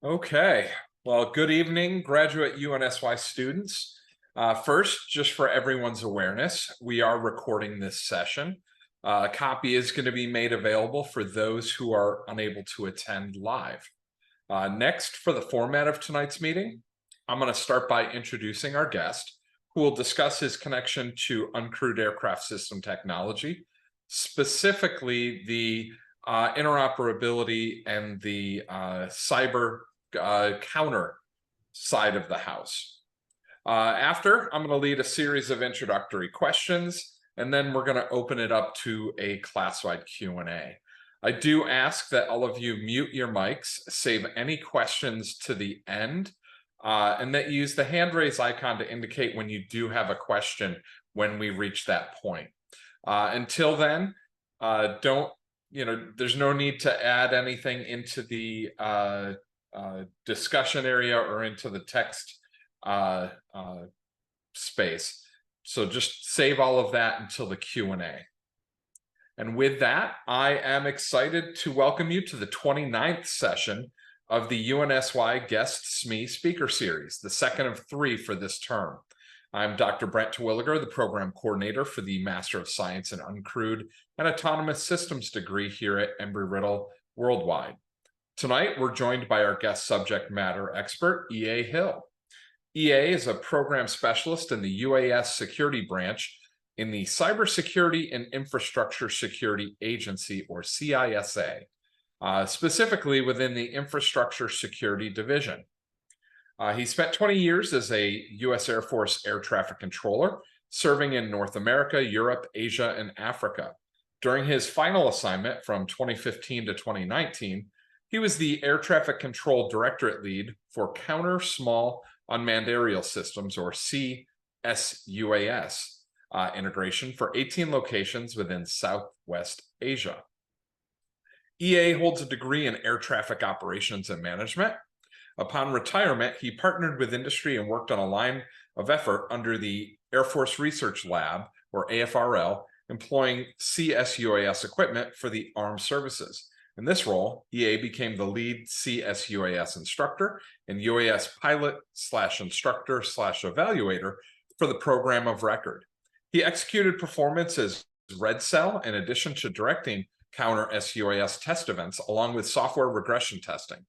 Okay, well, good evening, graduate UNSY students. First, just for everyone's awareness, we are recording this session. A copy is going to be made available for those who are unable to attend live. Next, for the format of tonight's meeting, I'm going to start by introducing our guest, who will discuss his connection to uncrewed aircraft system technology, specifically the interoperability and the cyber counter side of the house. After, I'm going to lead a series of introductory questions, and then we're going to open it up to a class-wide Q&A. I do ask that all of you mute your mics, save any questions to the end, and that you use the hand raise icon to indicate when you do have a question when we reach that point. Until then, there's no need to add anything into the discussion area or into the text space. So just save all of that until the Q&A. And with that, I am excited to welcome you to the 29th session of the UNSY Guest SME Speaker Series, the second of 3 for this term. I'm Dr. Brent Terwilliger, the Program Coordinator for the Master of Science in Uncrewed and Autonomous Systems degree here at Embry-Riddle Worldwide. Tonight, we're joined by our guest subject matter expert, EAHill. EA is a program specialist in the UAS security branch in the Cybersecurity and Infrastructure Security Agency, or CISA, specifically within the Infrastructure Security Division. He spent 20 years as a U.S. Air Force air traffic controller, serving in North America, Europe, Asia, and Africa. During his final assignment from 2015 to 2019, he was the Air Traffic Control Directorate Lead for Counter Small Unmanned Aerial Systems, or CSUAS, integration for 18 locations within Southwest Asia. EA holds a degree in Air Traffic Operations and Management. Upon retirement, he partnered with industry and worked on a line of effort under the Air Force Research Lab, or AFRL, employing CSUAS equipment for the armed services. In this role, EA became the lead CSUAS instructor and UAS pilot/instructor/evaluator for the program of record. He executed performance as Red Cell in addition to directing counter SUAS test events along with software regression testing.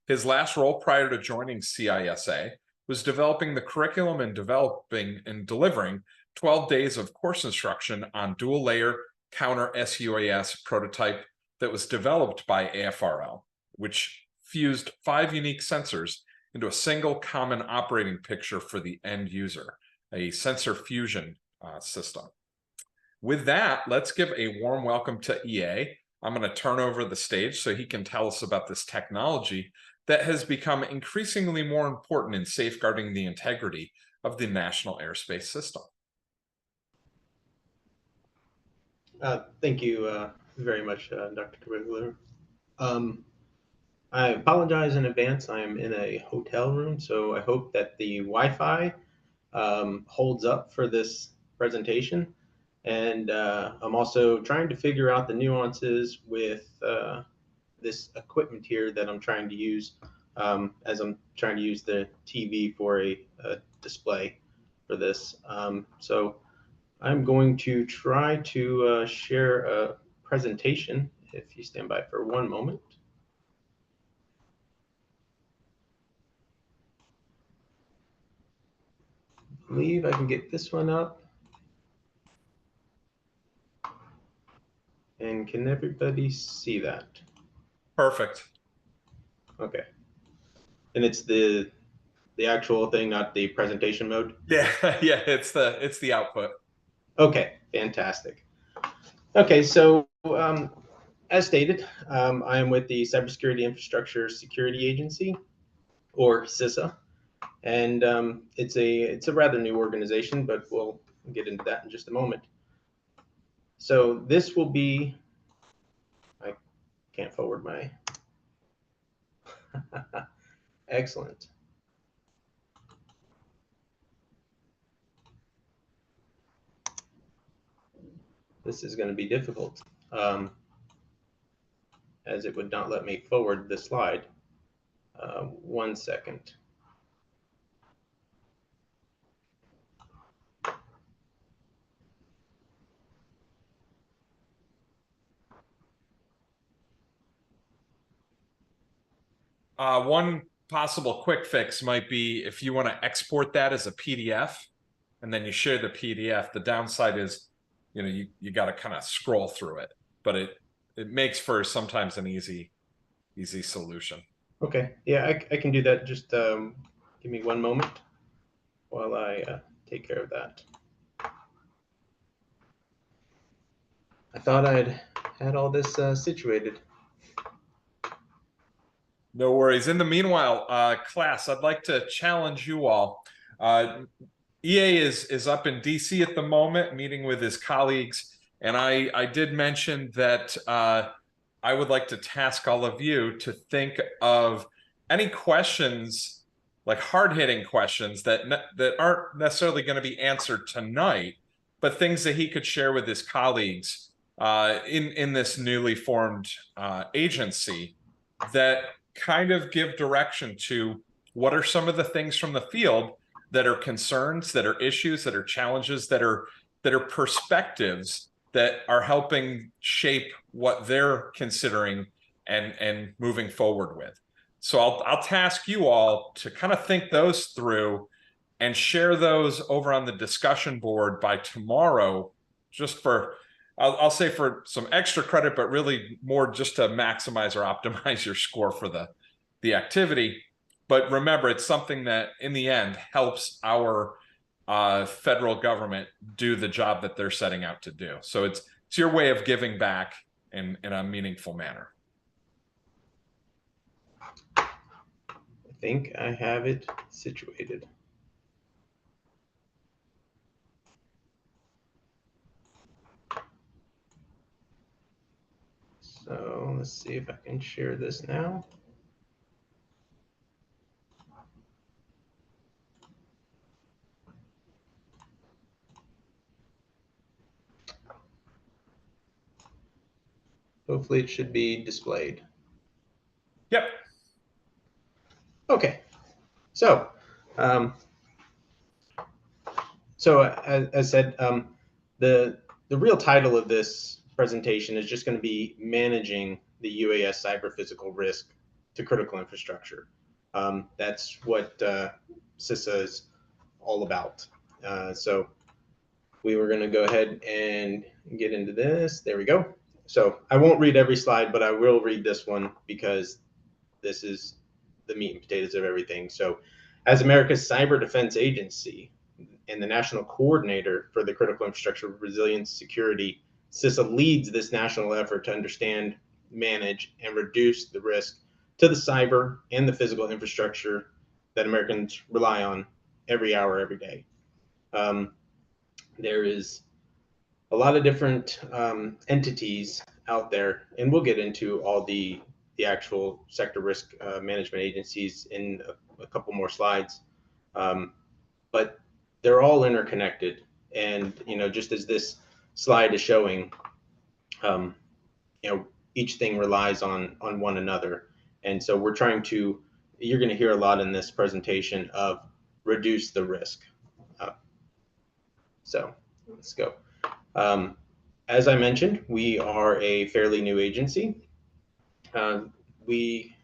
His last role prior to joining CISA was developing the curriculum and developing and delivering 12 days of course instruction on dual-layer counter SUAS prototype that was developed by AFRL, which fused 5 unique sensors into a single common operating picture for the end user, a sensor fusion system. With that, let's give a warm welcome to EA. I'm going to turn over the stage so he can tell us about this technology that has become increasingly more important in safeguarding the integrity of the national airspace system. Thank you very much, Dr. Terwilliger. I apologize in advance. I am in a hotel room, so I hope that the Wi-Fi holds up for this presentation. And I'm also trying to figure out the nuances with this equipment here that I'm trying to use as I'm trying to use the TV for a display for this. So I'm going to try to share a presentation, if you stand by for one moment. I believe I can get this one up. And can everybody see that? Perfect. Okay. And it's the actual thing, not the presentation mode? Yeah, yeah, it's the output. Okay, fantastic. Okay, so as stated, I am with the Cybersecurity Infrastructure Security Agency, or CISA, and it's a rather new organization, but we'll get into that in just a moment. So this will be, I can't forward my, excellent. This is going to be difficult, as it would not let me forward the slide. 1 second. One possible quick fix might be if you want to export that as a PDF and then you share the PDF. The downside is, you got to kind of scroll through it, but it makes for sometimes an easy solution. Okay, yeah, I can do that. Just give me 1 moment while I take care of that. I thought I'd had all this situated. No worries. In the meanwhile, class, I'd like to challenge you all. EA is up in DC at the moment, meeting with his colleagues, and I did mention that I would like to task all of you to think of any questions, like hard-hitting questions that aren't necessarily going to be answered tonight, but things that he could share with his colleagues in this newly formed agency that kind of give direction to what are some of the things from the field that are concerns, that are issues, that are challenges, that are perspectives that are helping shape what they're considering and moving forward with. So I'll task you all to kind of think those through and share those over on the discussion board by tomorrow, just for I'll say for some extra credit, but really more just to maximize or optimize your score for the activity. But remember, it's something that in the end helps our federal government do the job that they're setting out to do. So it's your way of giving back in a meaningful manner. I think I have it situated. So let's see if I can share this now. Hopefully it should be displayed. Yep. Okay, so as I said, the real title of this presentation is just going to be managing the UAS cyber physical risk to critical infrastructure. That's what CISA is all about. So we were going to go ahead and get into this. There we go. So I won't read every slide, but I will read this one because this is the meat and potatoes of everything. So as America's cyber defense agency and the national coordinator for the critical infrastructure resilience security, CISA leads this national effort to understand, manage, and reduce the risk to the cyber and the physical infrastructure that Americans rely on every hour, every day. There is a lot of different entities out there, and we'll get into all the actual sector risk management agencies in a couple more slides. But they're all interconnected, and just as this slide is showing, each thing relies on one another, and so we're trying to. You're going to hear a lot in this presentation of reduce the risk. So let's go. As I mentioned, we are a fairly new agency. We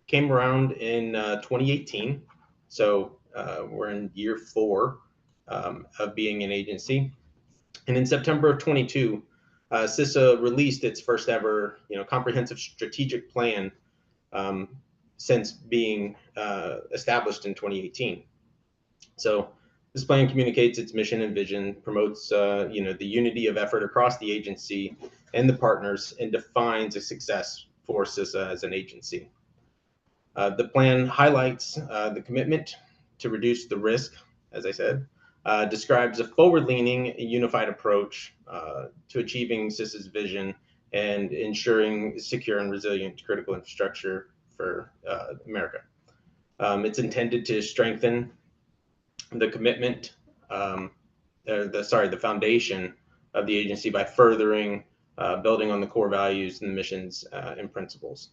came around in 2018, so we're in year 4 of being an agency. And in September of 22, CISA released its first ever, comprehensive strategic plan since being established in 2018. So this plan communicates its mission and vision, promotes the unity of effort across the agency and the partners, and defines a success for CISA as an agency. The plan highlights the commitment to reduce the risk, as I said, describes a forward-leaning, unified approach to achieving CISA's vision and ensuring secure and resilient critical infrastructure for America. It's intended to strengthen the commitment, the foundation of the agency by furthering, building on the core values and the missions and principles.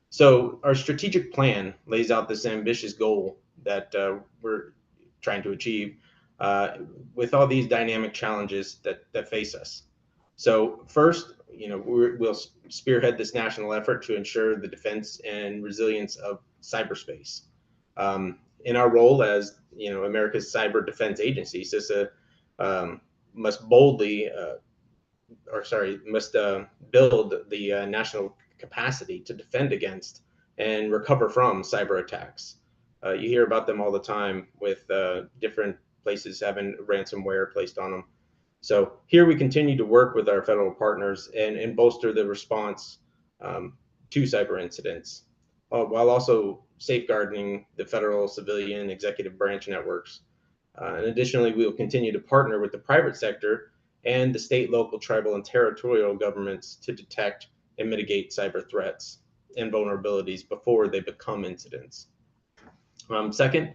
So our strategic plan lays out this ambitious goal that we're trying to achieve with all these dynamic challenges that face us. So first, we'll spearhead this national effort to ensure the defense and resilience of cyberspace. In our role as America's Cyber Defense Agency, CISA must boldly must build the national capacity to defend against and recover from cyber attacks. You hear about them all the time with different places having ransomware placed on them. So here we continue to work with our federal partners and bolster the response to cyber incidents, while also safeguarding the federal, civilian, executive branch networks. And additionally, we will continue to partner with the private sector and the state, local, tribal, and territorial governments to detect and mitigate cyber threats and vulnerabilities before they become incidents. Second,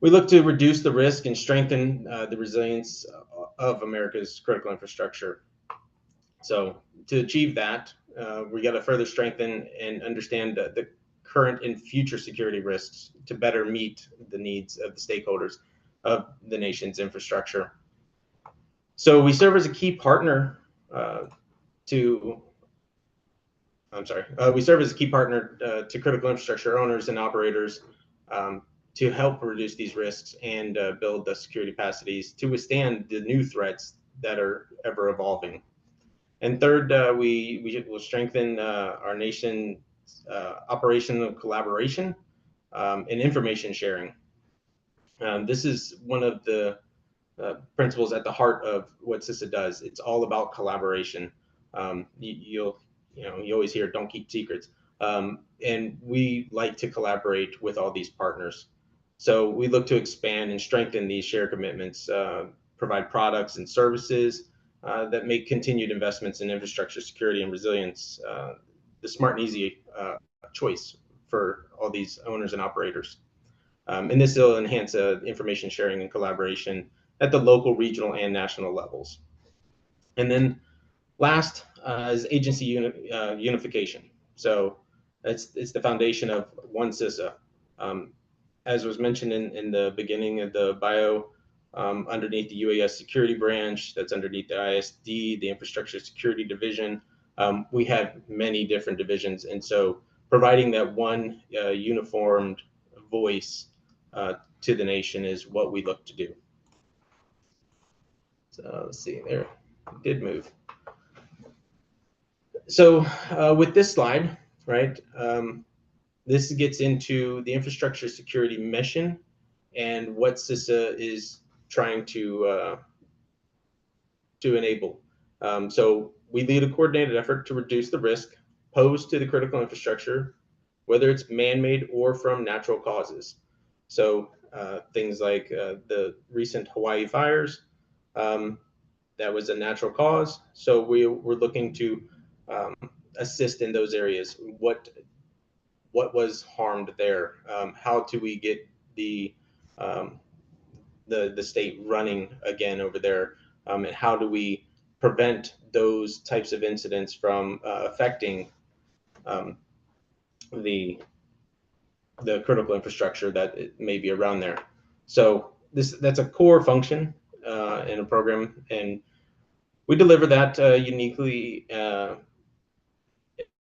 we look to reduce the risk and strengthen the resilience of America's critical infrastructure. So to achieve that, we got to further strengthen and understand the current and future security risks to better meet the needs of the stakeholders of the nation's infrastructure. So we serve as a key partner we serve as a key partner to critical infrastructure owners and operators to help reduce these risks and build the security capacities to withstand the new threats that are ever evolving. And third, we will strengthen our nation's operational collaboration and information sharing. This is one of the principles at the heart of what CISA does. It's all about collaboration. You always hear "don't keep secrets," and we like to collaborate with all these partners. So we look to expand and strengthen these shared commitments, provide products and services that make continued investments in infrastructure security and resilience the smart and easy choice for all these owners and operators. And this will enhance information sharing and collaboration at the local, regional, and national levels. And then last is agency unification. So it's the foundation of one CISA. As was mentioned in the beginning of the bio, underneath the UAS security branch, that's underneath the ISD, the infrastructure security division, we have many different divisions. And so providing that one uniformed voice to the nation is what we look to do. So let's see, there, it did move. So with this slide, right, this gets into the infrastructure security mission and what CISA is trying to enable. So we lead a coordinated effort to reduce the risk posed to the critical infrastructure, whether it's man-made or from natural causes. So things like the recent Hawaii fires, that was a natural cause. So we're looking to assist in those areas. What was harmed there? How do we get the state running again over there? And how do we prevent those types of incidents from affecting the critical infrastructure that it may be around there? So that's a core function in a program, and we deliver that uniquely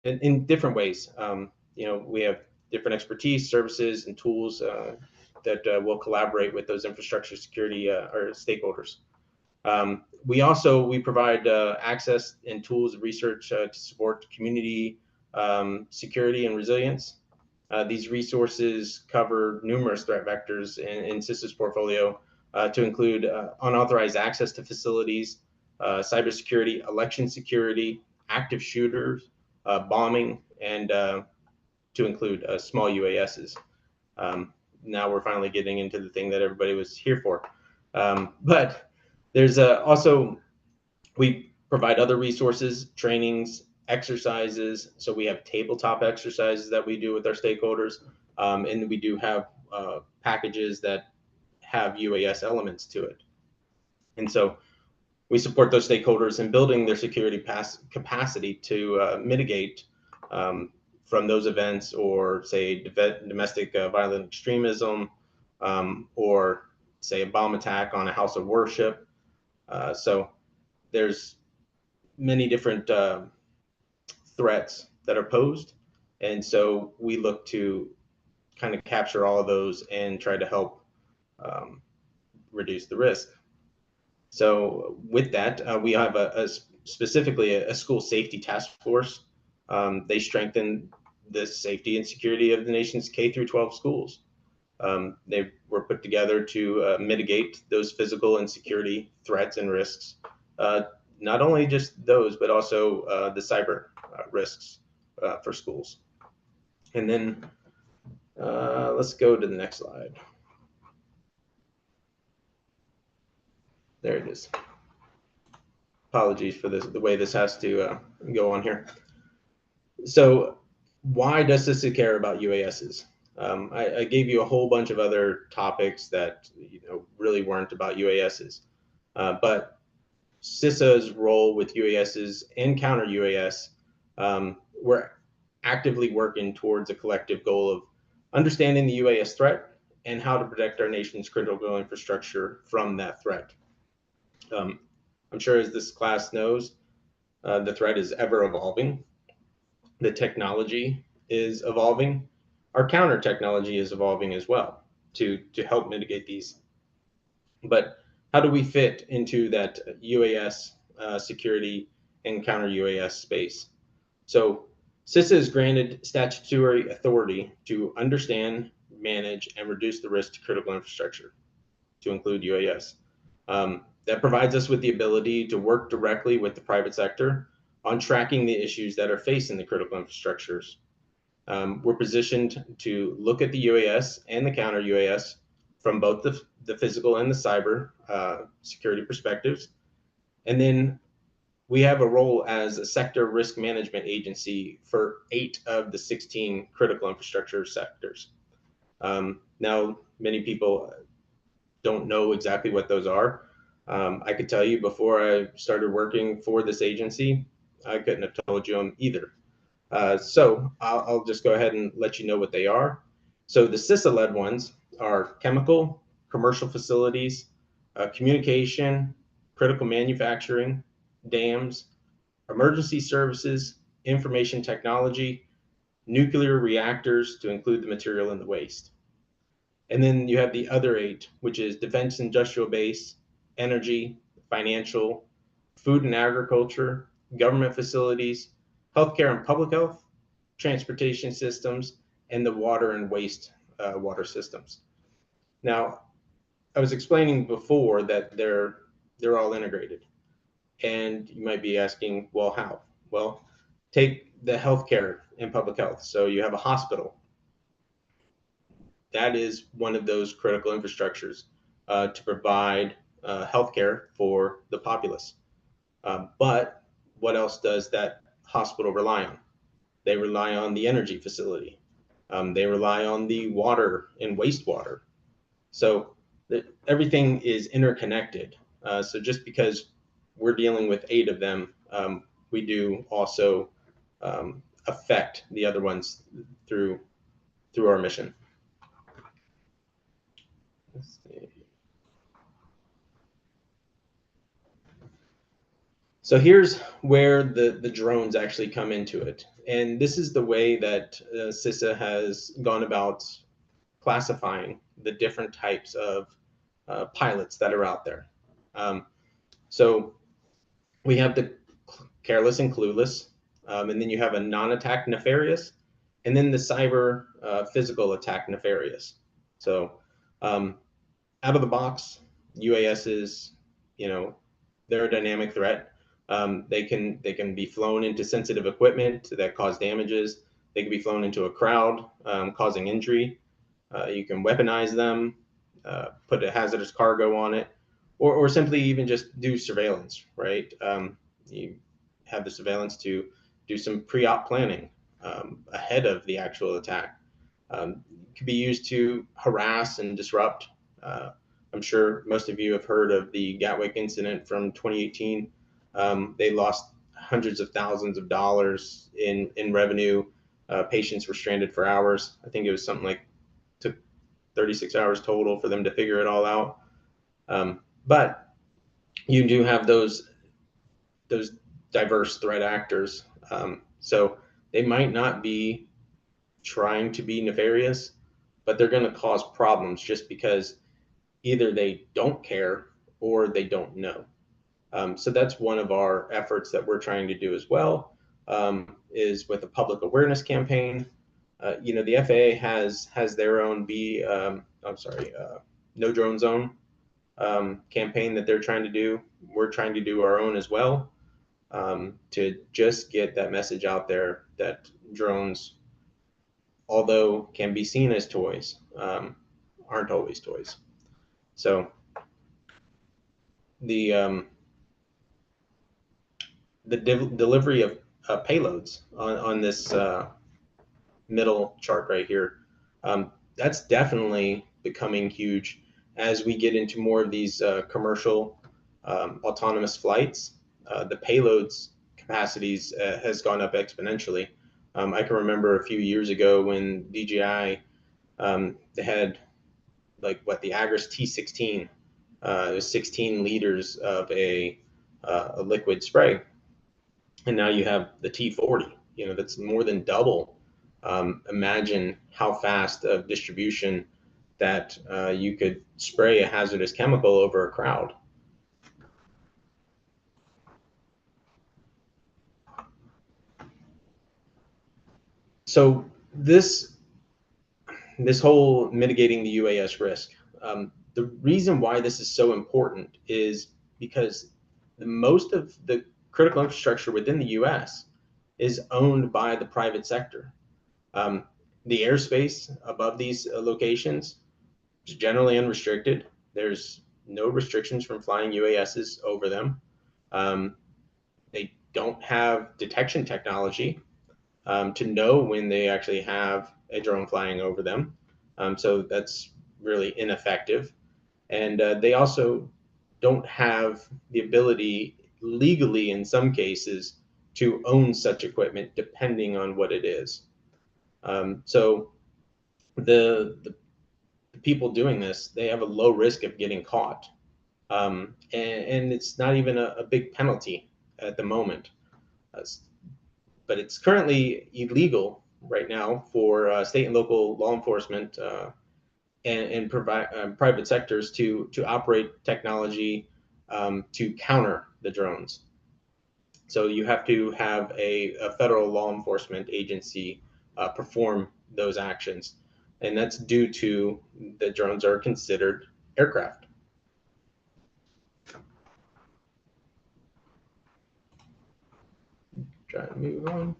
in different ways. We have different expertise, services, and tools that will collaborate with those infrastructure security or stakeholders. We provide access and tools and research to support community security and resilience. These resources cover numerous threat vectors in CISA's portfolio to include unauthorized access to facilities, cybersecurity, election security, active shooters, bombing, and to include small UASs. Now we're finally getting into the thing that everybody was here for. But there's also, we provide other resources, trainings, exercises. So we have tabletop exercises that we do with our stakeholders. And we do have packages that have UAS elements to it. And so we support those stakeholders in building their security capacity to mitigate from those events, or say domestic violent extremism, or say a bomb attack on a house of worship. So there's many different threats that are posed. And so we look to kind of capture all of those and try to help reduce the risk. So with that, we have specifically a school safety task force. They strengthen the safety and security of the nation's K through 12 schools. They were put together to mitigate those physical and security threats and risks. Not only just those, but also the cyber risks for schools. And then let's go to the next slide. There it is. Apologies for this, the way this has to go on here. So why does CISA care about UASs? I gave you a whole bunch of other topics that really weren't about UASs, but CISA's role with UASs and counter UAS, we're actively working towards a collective goal of understanding the UAS threat and how to protect our nation's critical infrastructure from that threat. I'm sure, as this class knows, the threat is ever evolving. The technology is evolving. Our counter technology is evolving as well to help mitigate these. But how do we fit into that UAS security and counter UAS space? So CISA is granted statutory authority to understand, manage, and reduce the risk to critical infrastructure, to include UAS. That provides us with the ability to work directly with the private sector on tracking the issues that are facing the critical infrastructures. We're positioned to look at the UAS and the counter UAS from both the physical and the cyber security perspectives. And then we have a role as a sector risk management agency for 8 of the 16 critical infrastructure sectors. Now, many people don't know exactly what those are. I could tell you, before I started working for this agency, I couldn't have told you them either. So I'll just go ahead and let you know what they are. So the CISA-led ones are chemical, commercial facilities, communication, critical manufacturing, dams, emergency services, information technology, nuclear reactors, to include the material and the waste. And then you have the other 8, which is defense industrial base, energy, financial, food and agriculture, government facilities, healthcare and public health, transportation systems, and the water and waste water systems. Now, I was explaining before that they're all integrated. And you might be asking, well, how? Well, take the healthcare and public health. So you have a hospital. That is one of those critical infrastructures to provide healthcare for the populace. But what else does that hospital rely on? They rely on the energy facility. They rely on the water and wastewater. So everything is interconnected. So just because we're dealing with 8 of them, we do also affect the other ones through our mission. Let's see. So here's where the drones actually come into it. And this is the way that CISA has gone about classifying the different types of pilots that are out there. So we have the careless and clueless, and then you have a non-attack nefarious, and then the cyber physical attack nefarious. So out of the box, UASs, they're a dynamic threat. They can be flown into sensitive equipment that cause damages. They can be flown into a crowd, causing injury. You can weaponize them, put a hazardous cargo on it, or simply even just do surveillance, right? You have the surveillance to do some pre-op planning ahead of the actual attack. It could be used to harass and disrupt. I'm sure most of you have heard of the Gatwick incident from 2018. They lost hundreds of thousands of dollars in revenue Patients were stranded for hours. I think it was something like took 36 hours total for them to figure it all out. But you do have those diverse threat actors. So they might not be trying to be nefarious, but they're going to cause problems just because either they don't care or they don't know. So that's one of our efforts that we're trying to do as well, is with a public awareness campaign. The FAA has their own no drone zone campaign that they're trying to do. We're trying to do our own as well, to just get that message out there that drones, although can be seen as toys, aren't always toys. So the delivery of payloads on this middle chart right here, that's definitely becoming huge as we get into more of these commercial autonomous flights. The payloads capacities has gone up exponentially. I can remember a few years ago when DJI, they had the Agris T16, it was 16 liters of a liquid spray, and now you have the T40. That's more than double. Imagine how fast of distribution that you could spray a hazardous chemical over a crowd. So this whole mitigating the UAS risk, the reason why this is so important is because most of the critical infrastructure within the U.S. is owned by the private sector. The airspace above these locations is generally unrestricted. There's no restrictions from flying UASs over them. They don't have detection technology to know when they actually have a drone flying over them. So that's really ineffective. And they also don't have the ability legally in some cases to own such equipment depending on what it is. So the people doing this, they have a low risk of getting caught. And it's not even a big penalty at the moment. But it's currently illegal right now for state and local law enforcement and private sectors to operate technology to counter the drones. So you have to have a federal law enforcement agency perform those actions, and that's due to the drones are considered aircraft. Try to move on.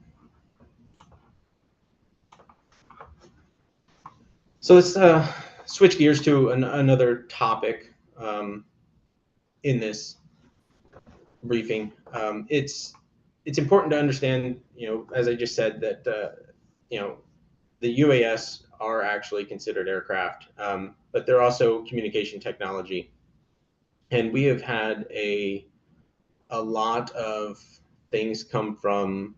So let's switch gears to another topic in this briefing. It's important to understand, as I just said, that the UAS are actually considered aircraft, but they're also communication technology, and we have had a lot of things come from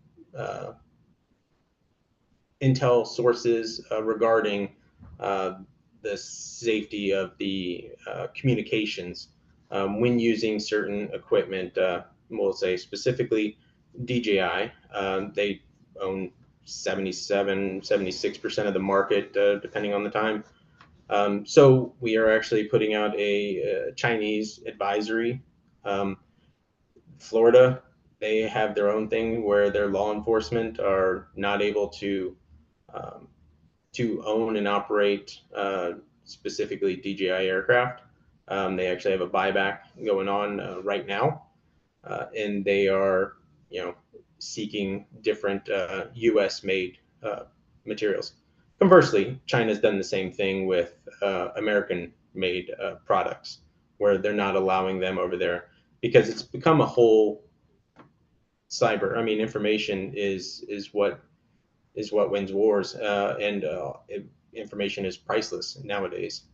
intel sources regarding the safety of the communications when using certain equipment. We'll say specifically DJI. They own 76% of the market, depending on the time. So we are actually putting out a Chinese advisory. Florida, they have their own thing where their law enforcement are not able to own and operate specifically DJI aircraft. They actually have a buyback going on right now, and they are, seeking different U.S.-made materials. Conversely, China's done the same thing with American-made products, where they're not allowing them over there because it's become a whole cyber. I mean, information is what wins wars, and information is priceless nowadays.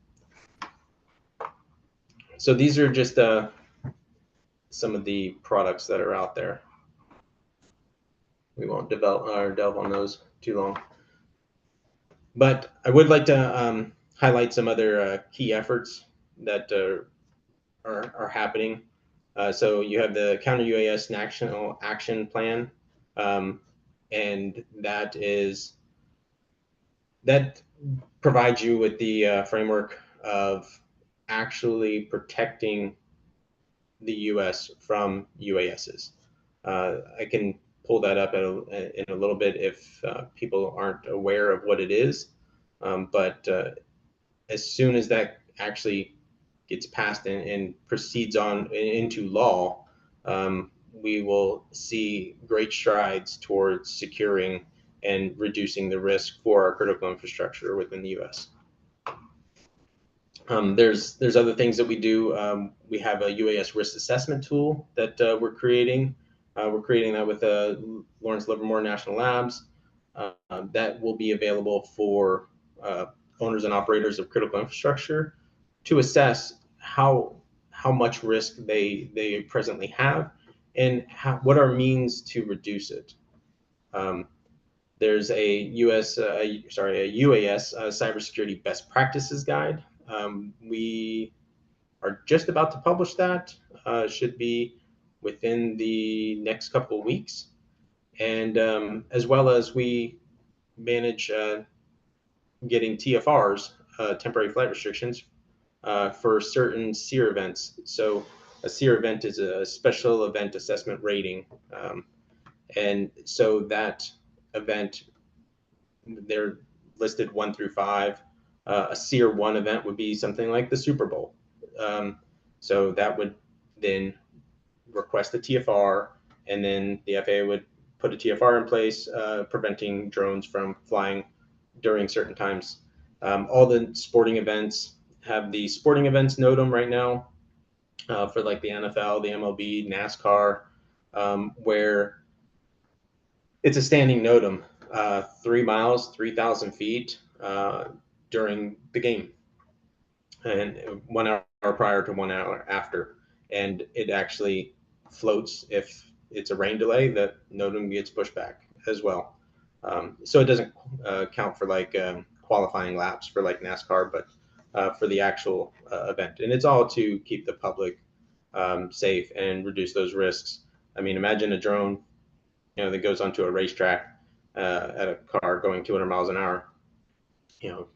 So these are just some of the products that are out there. We won't delve on those too long. But I would like to highlight some other key efforts that are happening. So you have the Counter UAS National Action Plan, and that provides you with the framework of actually protecting the U.S. from UASs. I can pull that up in a little bit if people aren't aware of what it is. But as soon as that actually gets passed and proceeds on into law, we will see great strides towards securing and reducing the risk for our critical infrastructure within the U.S. There's other things that we do. We have a UAS risk assessment tool that we're creating. We're creating that with Lawrence Livermore National Labs. That will be available for owners and operators of critical infrastructure to assess how much risk they presently have and what are means to reduce it. There's a UAS cybersecurity best practices guide. We are just about to publish that. Should be within the next couple of weeks, and as well as we manage getting TFRs, temporary flight restrictions, for certain SEER events. So a SEER event is a special event assessment rating, and so that event, they're listed 1 through 5. A SEER 1 event would be something like the Super Bowl. So that would then request a TFR, and then the FAA would put a TFR in place, preventing drones from flying during certain times. All the sporting events have the sporting events NOTAM right now, for like the NFL, the MLB, NASCAR, where it's a standing NOTAM, 3 miles, 3,000 feet during the game, and 1 hour prior to 1 hour after. And it actually floats if it's a rain delay, that NOTAM gets pushed back as well. So it doesn't count for like qualifying laps for like NASCAR, but for the actual event. And it's all to keep the public safe and reduce those risks. I mean, imagine a drone, that goes onto a racetrack at a car going 200 miles an hour.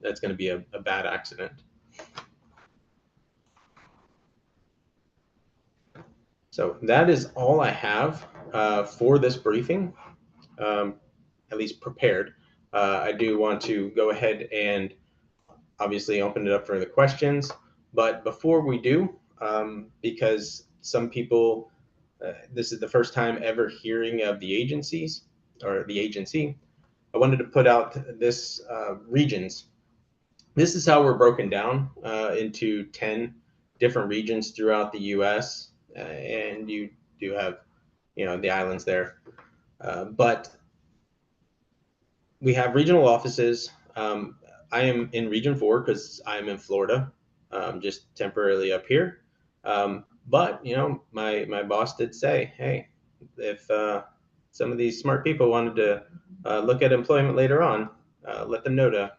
That's going to be a bad accident. So that is all I have for this briefing, at least prepared. I do want to go ahead and obviously open it up for the questions. But before we do, because some people, this is the first time ever hearing of the agencies or the agency, I wanted to put out this regions. This is how we're broken down into 10 different regions throughout the U.S. And you do have, the islands there. But we have regional offices. I am in Region 4 because I'm in Florida, just temporarily up here. But my boss did say, hey, if some of these smart people wanted to look at employment later on, let them know to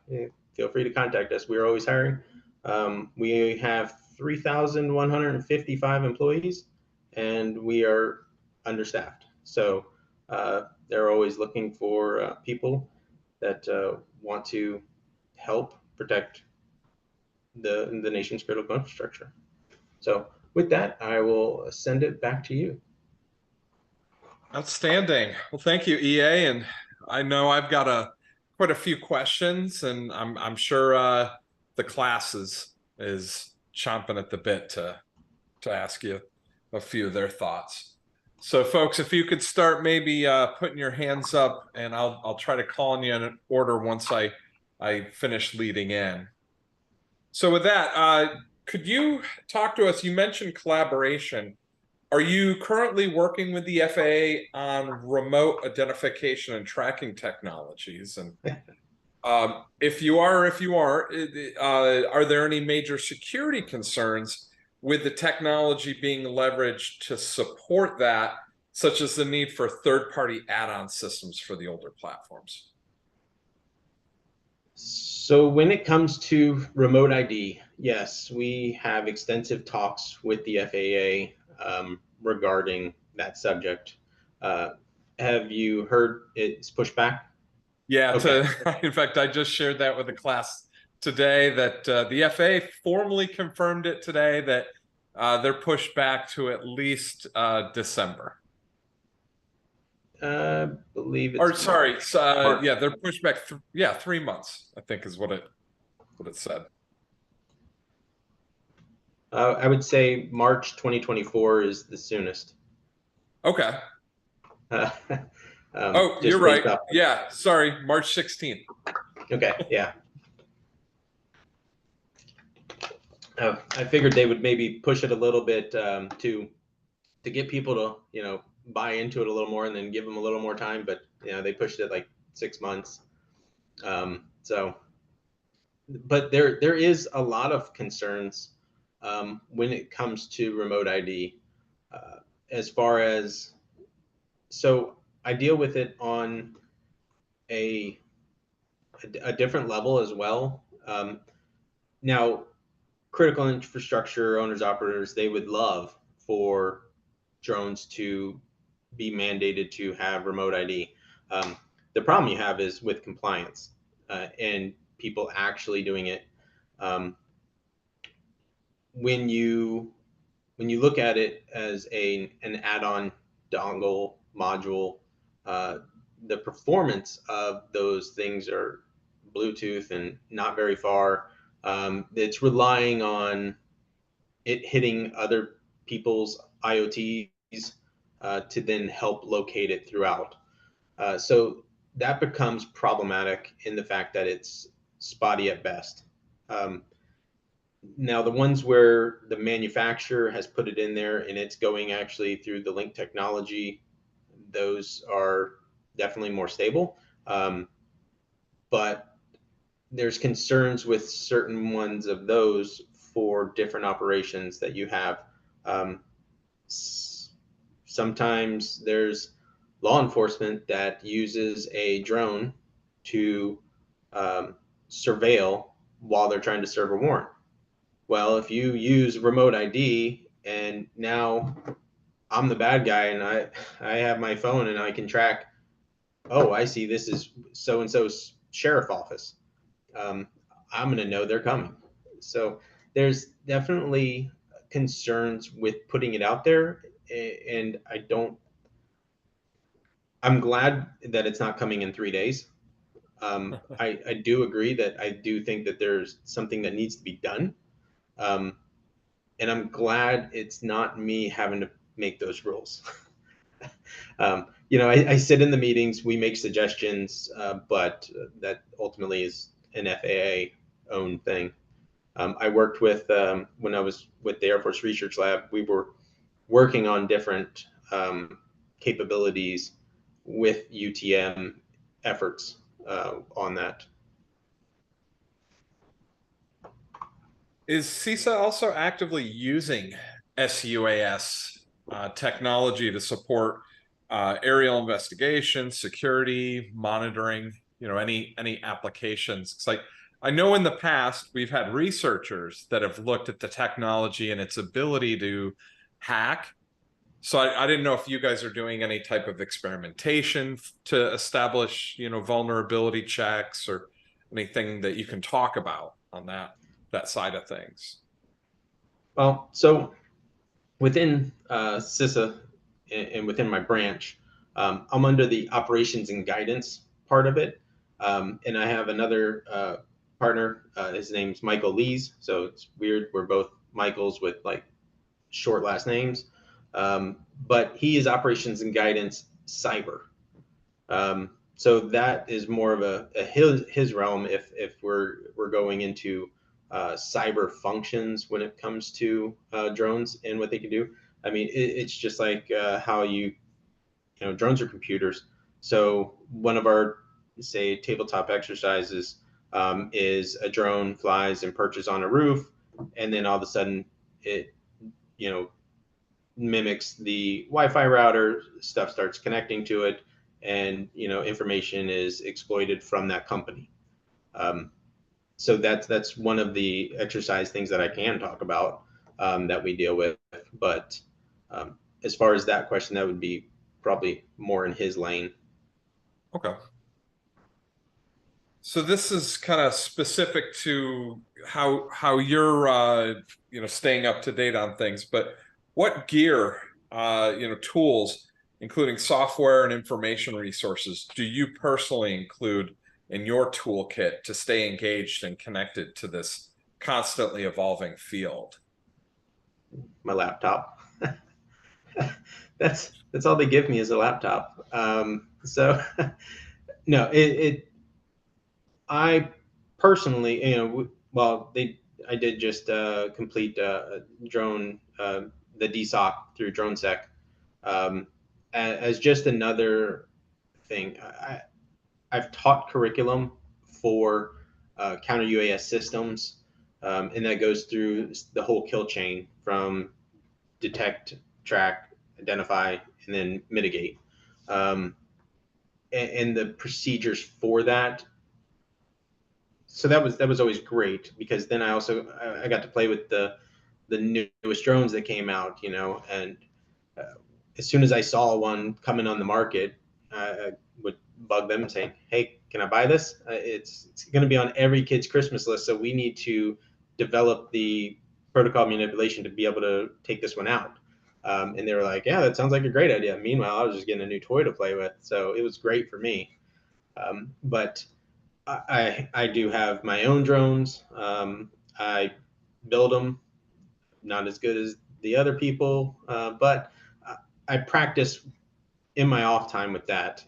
feel free to contact us. We're always hiring. We have 3,155 employees, and we are understaffed. So they're always looking for people that want to help protect the nation's critical infrastructure. So with that, I will send it back to you. Outstanding. Well, thank you, EA. And I know I've got quite a few questions, and I'm sure the class is chomping at the bit to ask you a few of their thoughts. So, folks, if you could start maybe putting your hands up, and I'll try to call on you in order once I finish leading in. So, with that, could you talk to us? You mentioned collaboration. Are you currently working with the FAA on remote identification and tracking technologies? And if you are, are there any major security concerns with the technology being leveraged to support that, such as the need for third-party add-on systems for the older platforms? So when it comes to remote ID, yes, we have extensive talks with the FAA regarding that subject. Uh, have you heard it's pushed back? Yeah, Okay. in fact, I just shared that with the class today that the FAA formally confirmed it today that they're pushed back to at least December. I believe Or it's sorry, March. yeah, they're pushed back. Yeah, 3 months, I think is what it said. I would say March 2024 is the soonest. Okay. Uh, Oh, you're just based right. off. Yeah, sorry, March 16th. Okay, yeah. I figured they would maybe push it a little bit to get people to buy into it a little more, and then give them a little more time. But they pushed it like 6 months. So, but there is a lot of concerns when it comes to remote ID, uh, as far as so I deal with it on a a different level as well. Now, critical infrastructure owners operators, they would love for drones to be mandated to have remote ID. Um, the problem you have is with compliance and people actually doing it. Um, when you look at it as an add-on dongle module, uh, the performance of those things are Bluetooth and not very far. It's relying on it hitting other people's IoTs to then help locate it throughout. So that becomes problematic in the fact that it's spotty at best. Um, Now, the ones where the manufacturer has put it in there and it's going actually through the link technology, those are definitely more stable. But there's concerns with certain ones of those for different operations that you have. Um, Sometimes there's law enforcement that uses a drone to surveil while they're trying to serve a warrant. Well, if you use remote ID and now I'm the bad guy and I have my phone and I can track, oh, I see this is so and so's sheriff office. Um, I'm going to know they're coming. So there's definitely concerns with putting it out there, and I'm glad that it's not coming in 3 days. I do agree that I do think that there's something that needs to be done. Um, and I'm glad it's not me having to make those rules. I sit in the meetings, we make suggestions, but that ultimately is an FAA owned thing. I worked with, when I was with the Air Force Research Lab, we were working on different capabilities with UTM efforts on that. Is CISA also actively using SUAS technology to support aerial investigation, security, monitoring, any applications? It's like I know in the past we've had researchers that have looked at the technology and its ability to hack. So I didn't know if you guys are doing any type of experimentation to establish, vulnerability checks or anything that you can talk about on that side of things. Well, so within CISA and within my branch, I'm under the operations and guidance part of it. And I have another partner. His name's Michael Lees. So it's weird. We're both Michaels with like short last names. But he is operations and guidance cyber. So that is more of a his realm if we're going into cyber functions when it comes to drones and what they can do. I mean, it's just like how drones are computers. So one of our, say, tabletop exercises is a drone flies and perches on a roof, and then all of a sudden it, mimics the Wi-Fi router, stuff starts connecting to it, and information is exploited from that company. Um, So that's one of the exercise things that I can talk about, that we deal with. But as far as that question, that would be probably more in his lane. Okay. So this is kind of specific to how you're staying up to date on things, but what gear, tools, including software and information resources, do you personally include in your toolkit to stay engaged and connected to this constantly evolving field? My laptop. That's all they give me is a laptop. So no, I personally, well, I did just complete drone, the DSOC through DroneSec, as just another thing. I've taught curriculum for counter UAS systems, and that goes through the whole kill chain from detect, track, identify, and then mitigate. Um, and the procedures for that, so that was always great, because then I got to play with the newest drones that came out, and uh, as soon as I saw one coming on the market, I would bug them and say, "Hey, can I buy this? It's going to be on every kid's Christmas list, so we need to develop the protocol manipulation to be able to take this one out." And they were like, "Yeah, that sounds like a great idea." Meanwhile, I was just getting a new toy to play with, so it was great for me. But I do have my own drones. I build them, not as good as the other people, but I practice in my off time with that.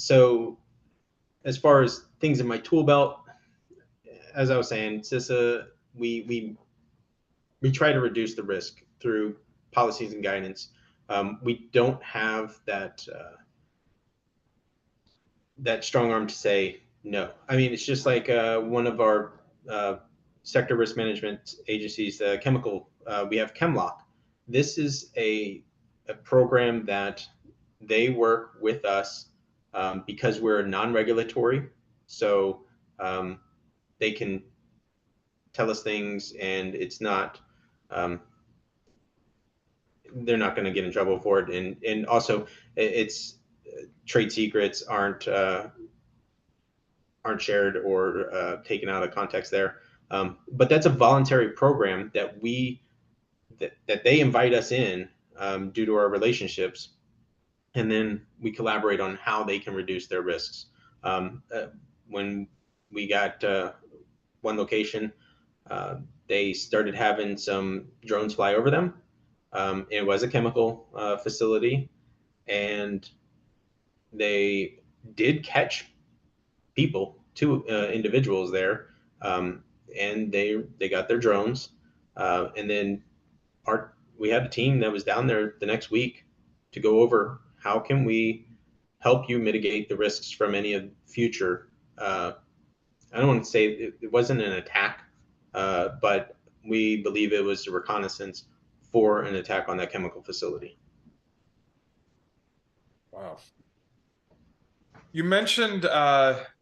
So as far as things in my tool belt, as I was saying, CISA, we try to reduce the risk through policies and guidance. We don't have that strong arm to say no. I mean, it's just like one of our sector risk management agencies, the chemical, we have ChemLock. This is a program that they work with us, because we're non-regulatory. So they can tell us things, and it's not, um, they're not going to get in trouble for it. And also, it's trade secrets aren't shared or taken out of context there. But that's a voluntary program that they invite us in, due to our relationships, and then we collaborate on how they can reduce their risks. When we got one location, they started having some drones fly over them. It was a chemical facility, and they did catch people, two individuals there, um, and they got their drones, and then we had a team that was down there the next week to go over how can we help you mitigate the risks from any of future. I don't want to say it wasn't an attack, but we believe it was a reconnaissance for an attack on that chemical facility. Wow. You mentioned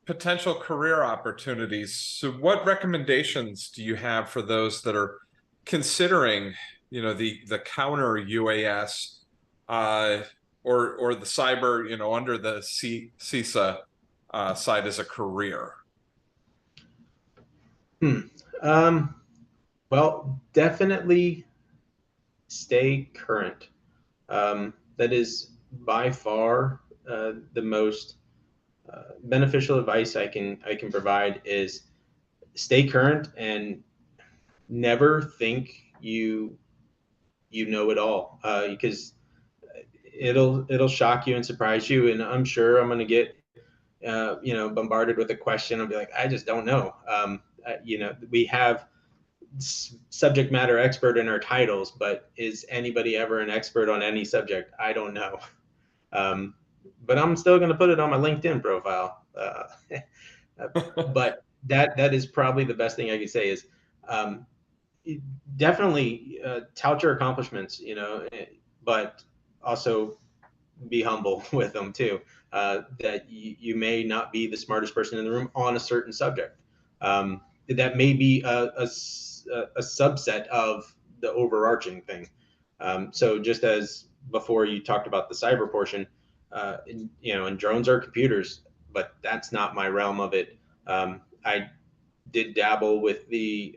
potential career opportunities. So what recommendations do you have for those that are considering, the counter UAS or the cyber, under the CISA side as a career? Hmm. Um, well, definitely stay current. That is by far the most beneficial advice I can provide is stay current and never think you know it all, because it'll shock you and surprise you. And I'm sure I'm going to get bombarded with a question. I'll be like, I just don't know. We have subject matter expert in our titles, but is anybody ever an expert on any subject? I don't know. Um, but I'm still going to put it on my LinkedIn profile. But that is probably the best thing I could say is, um, definitely tout your accomplishments, but also be humble with them too. That you may not be the smartest person in the room on a certain subject. that may be a subset of the overarching thing. So just as before you talked about the cyber portion, and drones are computers, but that's not my realm of it. I did dabble with the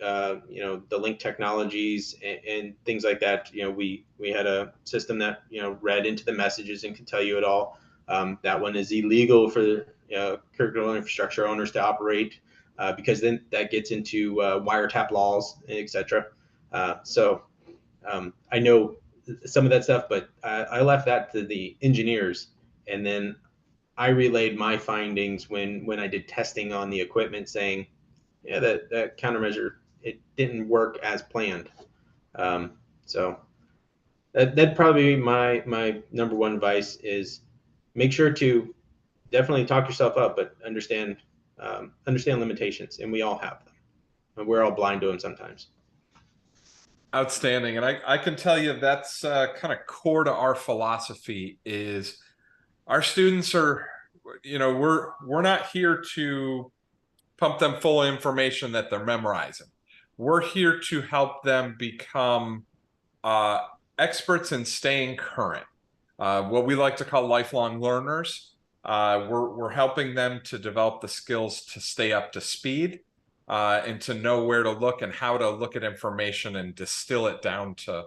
link technologies and things like that. We had a system that read into the messages and could tell you it all. That one is illegal for critical infrastructure owners to operate, because then that gets into wiretap laws, etc. I know some of that stuff, but I left that to the engineers, and then I relayed my findings when I did testing on the equipment, saying, yeah, that countermeasure, it didn't work as planned. So that'd probably be my number one advice is make sure to definitely talk yourself up, but understand limitations, and we all have them, and we're all blind to them sometimes. Outstanding. And I can tell you that's kind of core to our philosophy is our students are, we're not here to pump them full of information that they're memorizing. We're here to help them become experts in staying current, what we like to call lifelong learners. We're helping them to develop the skills to stay up to speed, and to know where to look and how to look at information and distill it down to,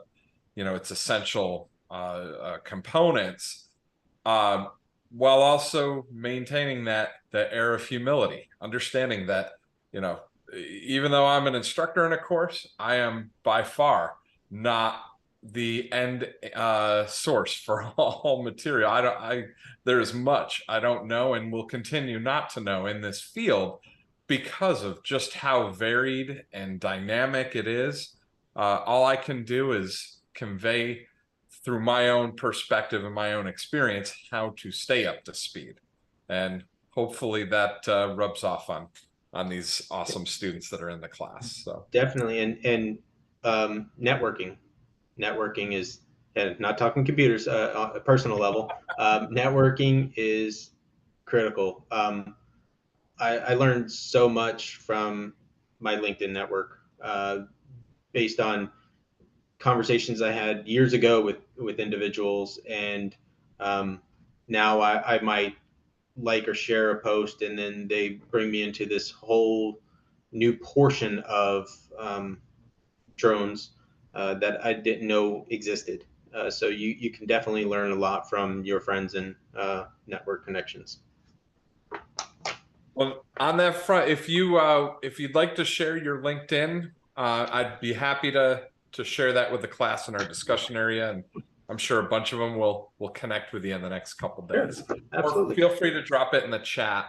its essential components, while also maintaining the air of humility, understanding that, even though I'm an instructor in a course, I am by far not the end source for all material. There's much I don't know and will continue not to know in this field because of just how varied and dynamic it is. All I can do is convey through my own perspective and my own experience how to stay up to speed, and hopefully that rubs off on these awesome students that are in the class. So Definitely, and networking is, and not talking computers, on a personal level. Networking is critical. I learned so much from my LinkedIn network, based on conversations I had years ago with individuals, and now I might like or share a post, and then they bring me into this whole new portion of drones that I didn't know existed. So you can definitely learn a lot from your friends and network connections. well, on that front, if you'd like to share your LinkedIn, I'd be happy to share that with the class in our discussion area, and I'm sure a bunch of them will connect with you in the next couple days. Sure, Or absolutely. feel free to drop it in the chat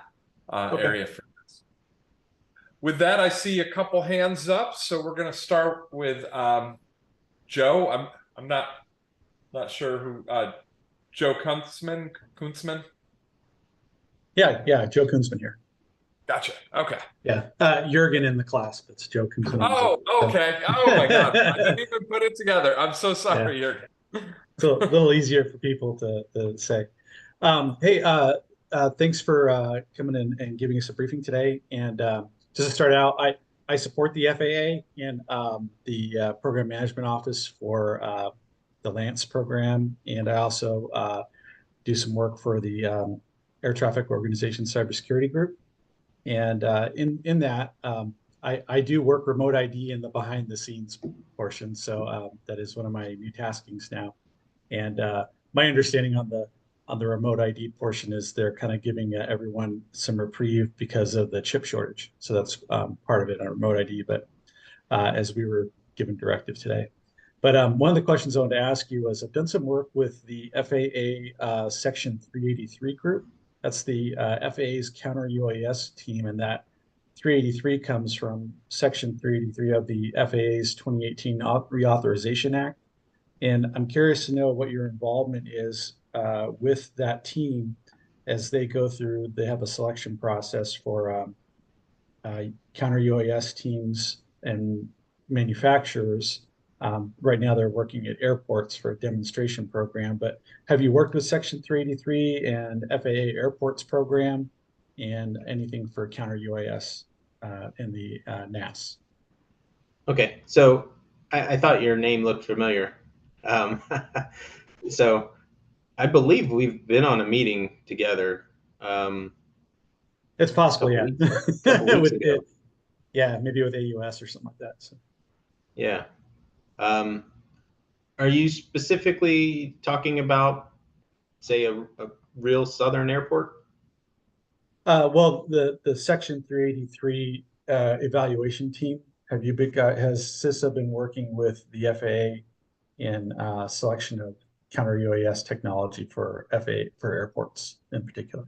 Okay. area for this. With that, I see a couple hands up, so we're going to start with Joe. I'm not sure who Joe Kuntzman. Yeah, Joe Kunzman here. Gotcha. Okay. Yeah, Jurgen in the class, but it's Joe Kunzman. Oh, okay. Oh my God. I didn't even put it together. I'm so sorry, Jurgen. It's a little easier for people to say. Hey, thanks for coming in and giving us a briefing today. And just to start out, I support the FAA and the Program Management Office for the Lance program, and I also do some work for the Air Traffic Organization Cybersecurity Group. And in that, I do work remote ID in the behind the scenes portion. So that is one of my new taskings now. And my understanding on the remote ID portion is they're kind of giving everyone some reprieve because of the chip shortage. So that's part of it on remote ID. But as we were given directive today. But one of the questions I wanted to ask you was, I've done some work with the FAA Section 383 group. That's the FAA's counter UAS team, and that 383 comes from Section 383 of the FAA's 2018 Reauthorization Act. And I'm curious to know what your involvement is with that team as they go through. They have a selection process for counter UAS teams and manufacturers. Right now, they're working at airports for a demonstration program. But have you worked with Section 383 and FAA Airports program and anything for counter UAS in the NAS. Okay, so I thought your name looked familiar. Um, so I believe we've been on a meeting together It's a possible, couple yeah. weeks couple weeks With ago. it, yeah, maybe with AUS or something like that. So. Yeah. Um, are you specifically talking about, say, a real southern airport? Well, the Section 383 evaluation team, has CISA been working with the FAA in selection of counter UAS technology for FAA for airports in particular?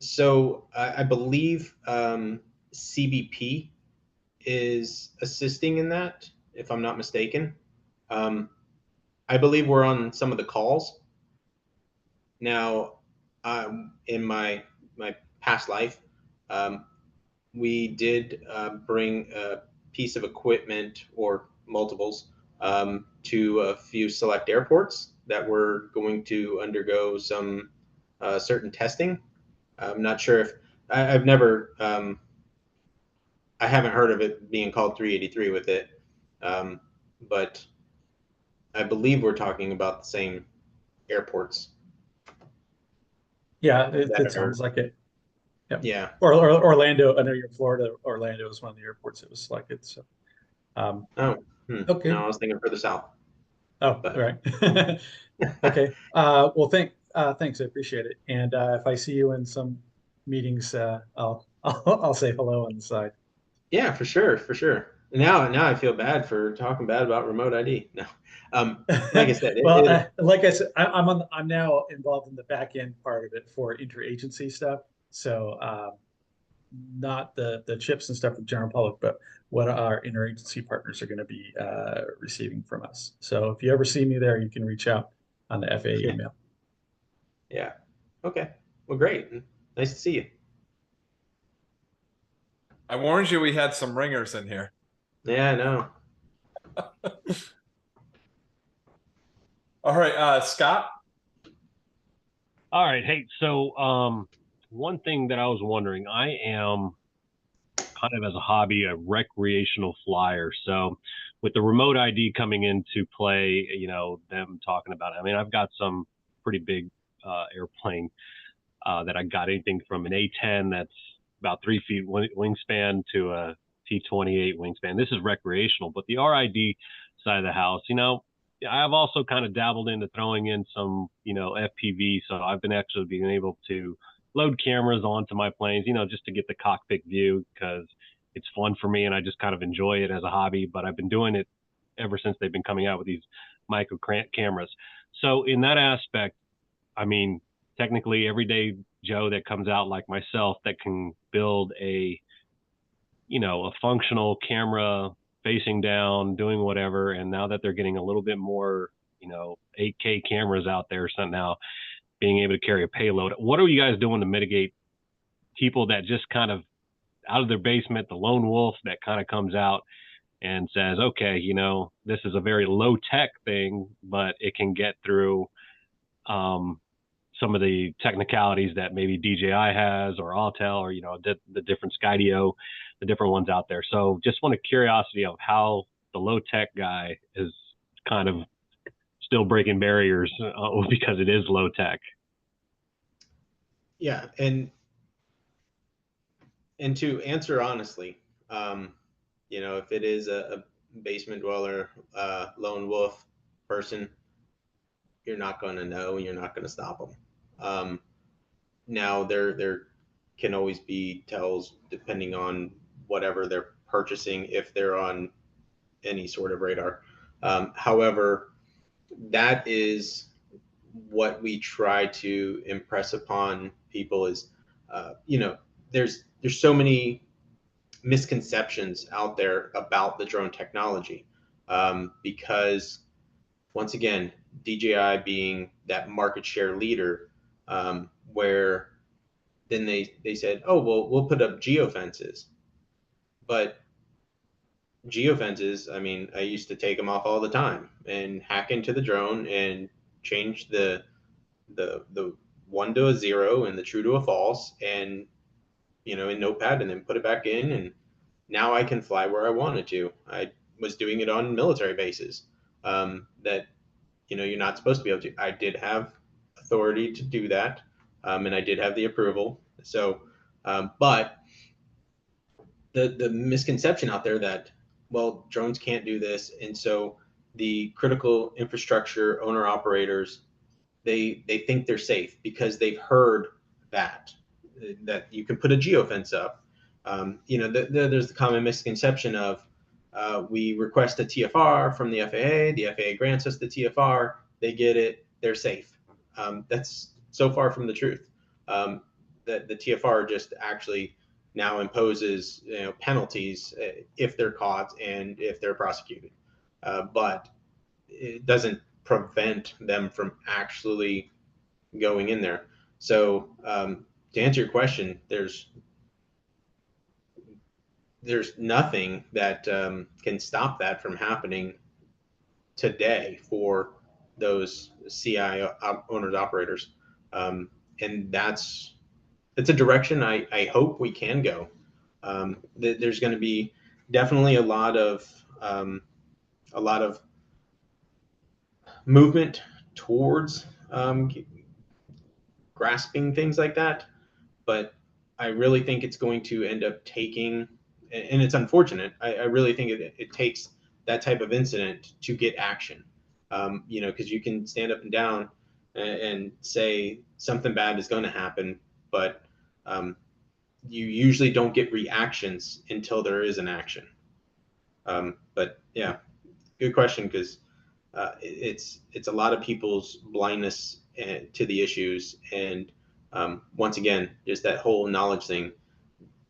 So I believe CBP is assisting in that, if I'm not mistaken. Um, I believe we're on some of the calls now. In my past life, um, we did bring a piece of equipment or multiples to a few select airports that were going to undergo some certain testing. I'm not sure if I've never, I haven't heard of it being called 383 with it, um, but I believe we're talking about the same airports Yeah, it that are, sounds like it. Yeah. yeah. Or Orlando. I know you're in Florida. Orlando is one of the airports that was selected. So, um, Oh, okay. no, I was thinking further south, Oh, all but right. Okay. Well, thanks. I appreciate it. And if I see you in some meetings, I'll say hello on the side. yeah, for sure, for sure. Now I feel bad for talking bad about remote ID. No, like I said, Well, it like I said, I'm now involved in the back end part of it for interagency stuff. So not the chips and stuff with general public, but what our interagency partners are going to be receiving from us. So if you ever see me there, you can reach out on the FAA email. yeah. Okay. Well, great. Nice to see you. I warned you we had some ringers in here. Yeah, I know. All right, Scott. All right. Hey, so one thing that I was wondering, I am kind of as a hobby a recreational flyer. So with the remote ID coming into play, them talking about it. I mean, I've got some pretty big airplane that I got anything from an A10 that's about 3 feet wingspan to a T28 wingspan. This is recreational, but the RID side of the house, I've also kind of dabbled into throwing in some, FPV. So I've been actually being able to load cameras onto my planes, just to get the cockpit view because it's fun for me and I just kind of enjoy it as a hobby. But I've been doing it ever since they've been coming out with these micro cameras. So in that aspect, I mean, technically everyday Joe that comes out like myself that can build a functional camera facing down, doing whatever. And now that they're getting a little bit more, 8K cameras out there, so now being able to carry a payload. What are you guys doing to mitigate people that just kind of out of their basement, the lone wolf that kind of comes out and says, okay, this is a very low tech thing, but it can get through some of the technicalities that maybe DJI has or Autel or, the different Skydio, the different ones out there. So just want a curiosity of how the low tech guy is kind of still breaking barriers because it is low tech. Yeah, and to answer honestly, if it is a basement dweller, lone wolf person, you're not going to know, and you're not going to stop them. Now there can always be tells depending on whatever they're purchasing if they're on any sort of radar. However, that is what we try to impress upon people is, there's so many misconceptions out there about the drone technology, because once again, DJI being that market share leader, where then they said, oh well, we'll put up geofences, but geofences, I mean, I used to take them off all the time and hack into the drone and change the one to a zero and the true to a false, and in Notepad and then put it back in, and now I can fly where I wanted to. I was doing it on military bases that you're not supposed to be able to. I did have authority to do that, and I did have the approval. So, but the misconception out there that, well, drones can't do this, and so the critical infrastructure owner operators, they think they're safe because they've heard that you can put a geofence up. There's the common misconception of we request a TFR from the FAA, the FAA grants us the TFR, they get it, they're safe. That's so far from the truth. That the TFR just actually now imposes penalties if they're caught and if they're prosecuted, but it doesn't prevent them from actually going in there. So to answer your question, there's nothing that can stop that from happening today for those CI owners operators, and that's a direction I hope we can go. There's going to be definitely a lot of movement towards grasping things like that, but I really think it's going to end up taking, and it's unfortunate. I really think it takes that type of incident to get action. Because you can stand up and down and say something bad is going to happen, but you usually don't get reactions until there is an action. But yeah, good question, because it's a lot of people's blindness to the issues, and once again, just that whole knowledge thing.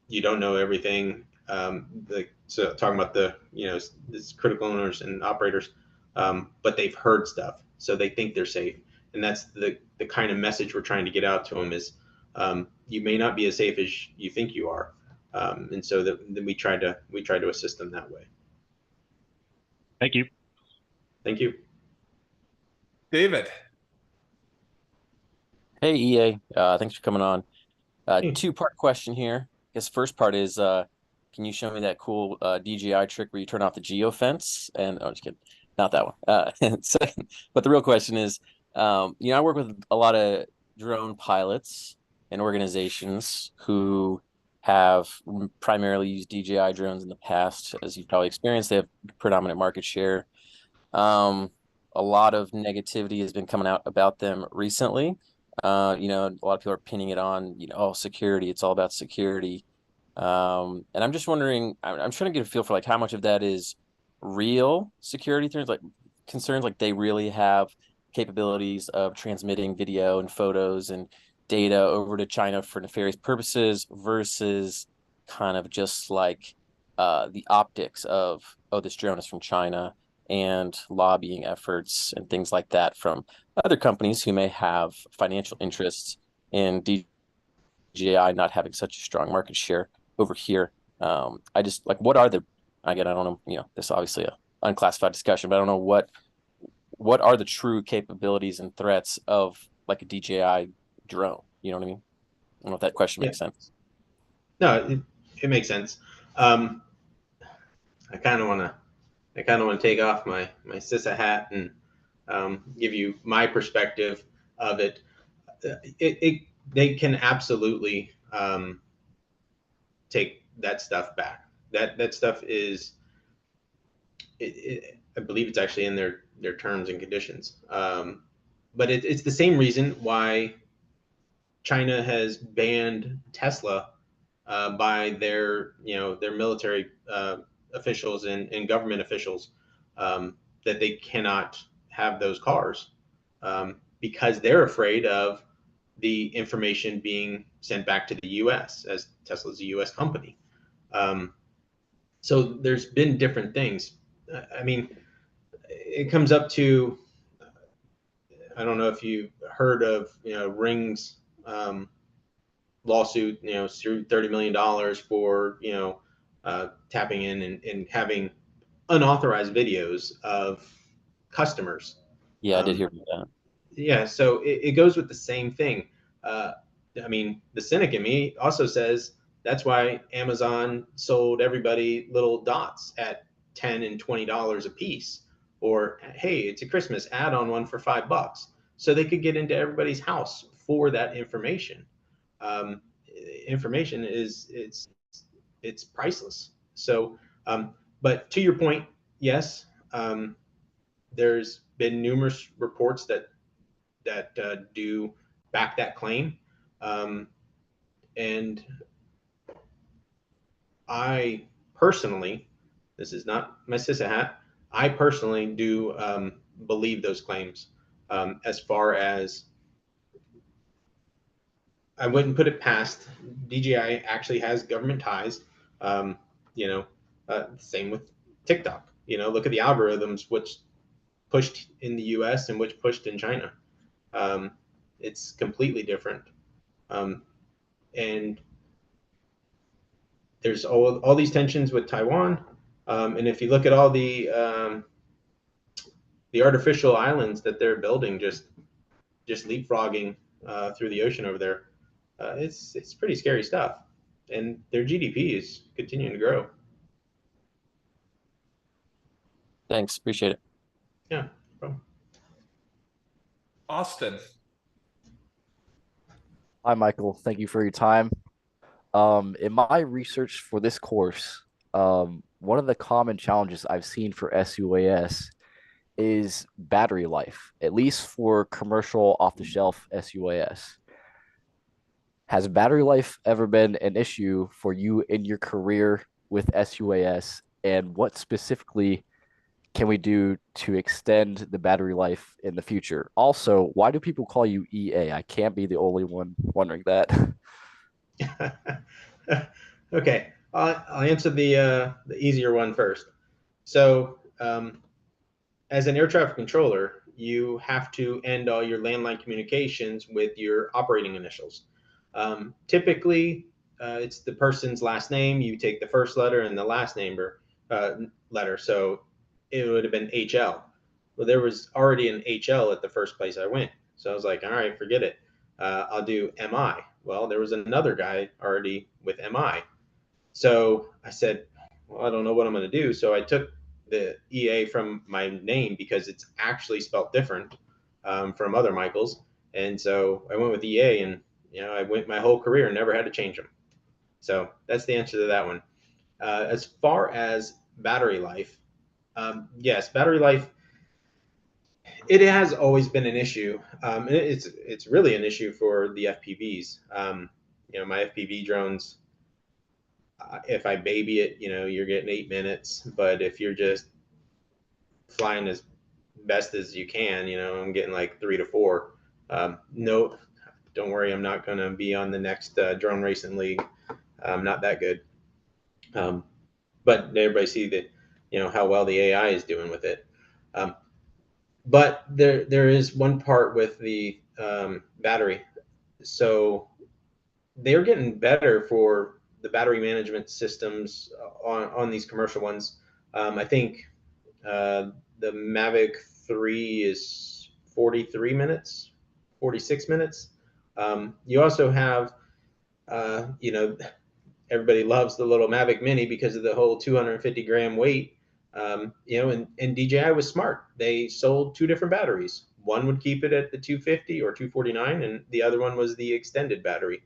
You don't know everything. So talking about this critical owners and operators, but they've heard stuff, so they think they're safe, and that's the kind of message we're trying to get out to them is, you may not be as safe as you think you are, and so that we try to assist them that way. Thank you. Thank you. David. Hey, EA, thanks for coming on. Hey. Two-part question here. I guess first part is, can you show me that cool DJI trick where you turn off the geofence? And oh, just kidding, not that one. Second, but the real question is, I work with a lot of drone pilots and organizations who have primarily used DJI drones in the past. As you've probably experienced, they have predominant market share. A lot of negativity has been coming out about them recently. A lot of people are pinning it on, security. It's all about security. And I'm just wondering, I'm trying to get a feel for like how much of that is real security concerns, like they really have capabilities of transmitting video and photos and data over to China for nefarious purposes versus kind of just like the optics of, oh, this drone is from China, and lobbying efforts and things like that from other companies who may have financial interests in DJI not having such a strong market share over here. I just like, what are again, I don't know, this is obviously a unclassified discussion, but I don't know what are the true capabilities and threats of like a DJI drone? You know what I mean? I don't know if that question makes sense. No, it makes sense. I kind of want to take off my CISA hat and give you my perspective of it. They can absolutely take that stuff back. That stuff is, I believe it's actually in their terms and conditions. But it's the same reason why China has banned Tesla by their military officials and government officials, that they cannot have those cars because they're afraid of the information being sent back to the U.S., as Tesla's a U.S. company. So there's been different things. I mean, it comes up to, I don't know if you've heard of Ring's lawsuit, sued $30 million for tapping in and having unauthorized videos of customers. Yeah, I did hear about that. Yeah, so it goes with the same thing. I mean, the cynic in me also says That's why Amazon sold everybody little dots at $10 and $20 a piece. Or, hey, it's a Christmas, add on one for $5, so they could get into everybody's house for that information. Information it's priceless. So, but to your point, yes, there's been numerous reports that do back that claim, and I personally, this is not my CISA hat, I personally do believe those claims. As far as, I wouldn't put it past, DJI actually has government ties. You know, same with TikTok. You know, look at the algorithms, which pushed in the US and which pushed in China. It's completely different. And there's all these tensions with Taiwan. And if you look at all the artificial islands that they're building, just leapfrogging through the ocean over there, it's pretty scary stuff. And their GDP is continuing to grow. Thanks, appreciate it. Yeah, no problem. Austin. Hi, Michael. Thank you for your time. In my research for this course, one of the common challenges I've seen for SUAS is battery life, at least for commercial off-the-shelf SUAS. Has battery life ever been an issue for you in your career with SUAS, and what specifically can we do to extend the battery life in the future? Also, why do people call you EA? I can't be the only one wondering that. Okay, I'll answer the easier one first. So, as an air traffic controller, you have to end all your landline communications with your operating initials. Typically, it's the person's last name. You take the first letter and the last letter. So it would have been HL. Well, there was already an HL at the first place I went. So I was like, all right, forget it. I'll do MI. Well, there was another guy already with MI. So I said, well, I don't know what I'm going to do. So I took the EA from my name because it's actually spelled different from other Michaels. And so I went with EA, and I went my whole career and never had to change them. So that's the answer to that one. As far as battery life, yes, battery life, it has always been an issue. It's really an issue for the FPVs. My FPV drones, if I baby it, you're getting 8 minutes. But if you're just flying as best as you can, I'm getting like 3 to 4. No, don't worry, I'm not going to be on the next drone racing league. I'm not that good. But everybody see that, how well the AI is doing with it. But there is one part with the battery. So they're getting better for the battery management systems on these commercial ones. I think the Mavic 3 is 43 minutes, 46 minutes. You also have, everybody loves the little Mavic Mini because of the whole 250 gram weight. And DJI was smart. They sold 2 different batteries. One would keep it at the 250 or 249, and the other one was the extended battery.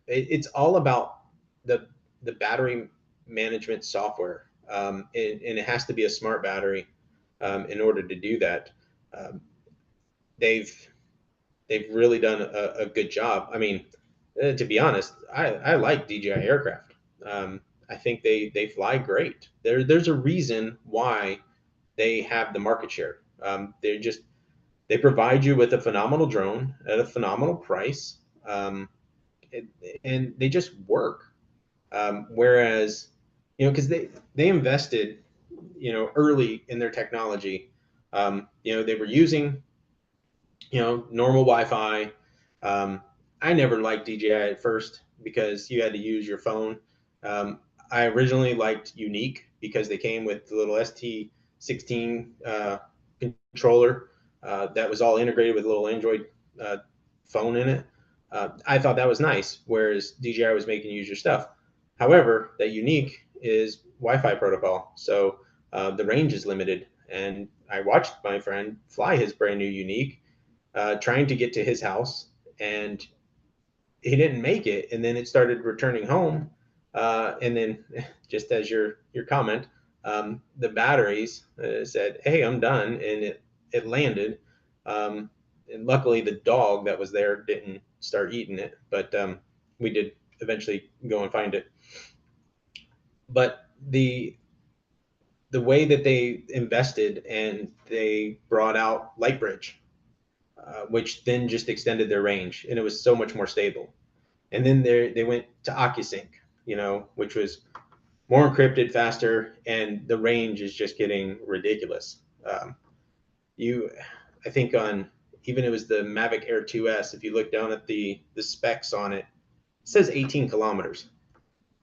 It's all about the battery management software, and it has to be a smart battery in order to do that. They've really done a good job. I mean, to be honest, I like DJI aircraft. I think they fly great. There's a reason why they have the market share. They provide you with a phenomenal drone at a phenomenal price, and they just work. Whereas, because they invested, early in their technology. They were using, normal Wi-Fi. I never liked DJI at first because you had to use your phone. I originally liked Unique because they came with the little ST16 controller that was all integrated with a little Android phone in it. I thought that was nice, whereas DJI was making you use your stuff. However, that unique is Wi-Fi protocol, so the range is limited. And I watched my friend fly his brand new unique, trying to get to his house, and he didn't make it. And then it started returning home, and then just as your comment, the batteries said, "Hey, I'm done," and it landed. And luckily, the dog that was there didn't start eating it, but we did eventually go and find it. But the way that they invested and they brought out Lightbridge, which then just extended their range, and it was so much more stable. And then they went to OcuSync, which was more encrypted, faster, and the range is just getting ridiculous. I think on even it was the Mavic Air 2S. If you look down at the specs on it, it says 18 kilometers.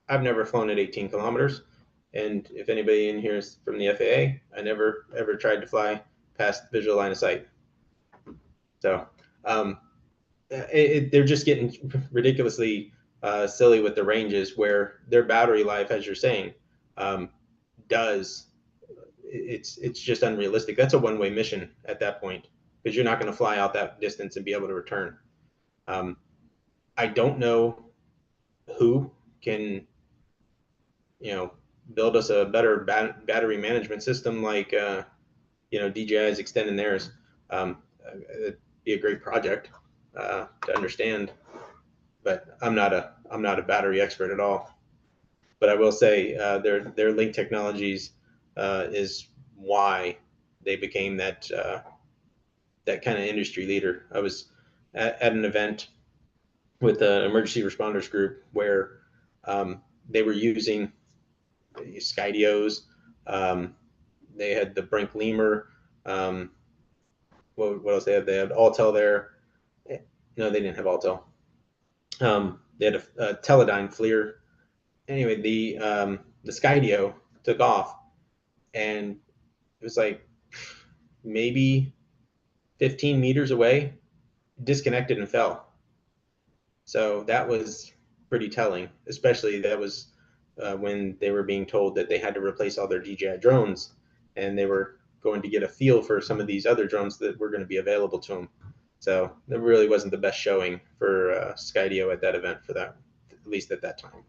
I've never flown at 18 kilometers. And if anybody in here is from the FAA, I never ever tried to fly past visual line of sight. So they're just getting ridiculously silly with the ranges, where their battery life, as you're saying, it's just unrealistic. That's a one-way mission at that point, because you're not going to fly out that distance and be able to return. I don't know who can, build us a better battery management system like, DJI is extending theirs. It'd be a great project to understand, but I'm not a battery expert at all. But I will say their link technologies is why they became that kind of industry leader. I was at an event with an emergency responders group where they were using Skydios. They had the Brink Lemur. What else they had? They had Autel there. No, they didn't have Autel. They had a Teledyne FLIR. Anyway, the Skydio took off, and it was like maybe 15 meters away, disconnected and fell. So that was pretty telling, especially that was when they were being told that they had to replace all their DJI drones, and they were going to get a feel for some of these other drones that were going to be available to them. So it really wasn't the best showing for Skydio at that event for that, at least at that time.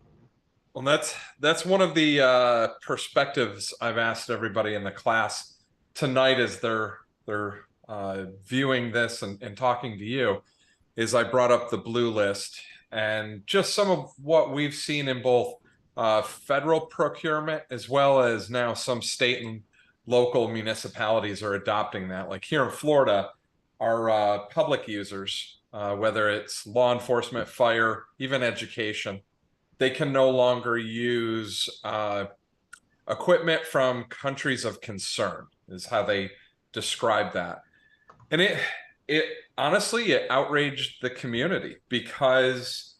Well, that's one of the perspectives I've asked everybody in the class tonight as they're viewing this and talking to you, is I brought up the blue list and just some of what we've seen in both federal procurement as well as now some state and local municipalities are adopting that. Like here in Florida, our public users, whether it's law enforcement, fire, even education, they can no longer use equipment from countries of concern, is how they describe that. And it honestly, it outraged the community, because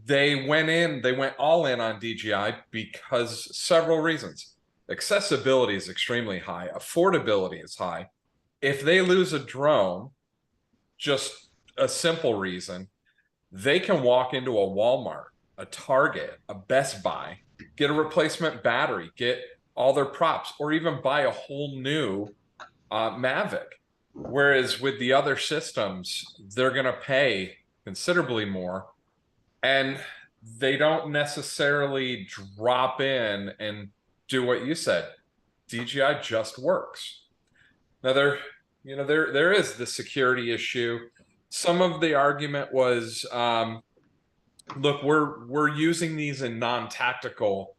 they went all in on DJI because several reasons. Accessibility is extremely high. Affordability is high. If they lose a drone, just a simple reason, they can walk into a Walmart, a Target, a Best Buy, get a replacement battery, get all their props, or even buy a whole new Mavic. Whereas with the other systems, they're going to pay considerably more, and they don't necessarily drop in and do what you said. DJI just works. Now there is the security issue. Some of the argument was, look, we're using these in non-tactical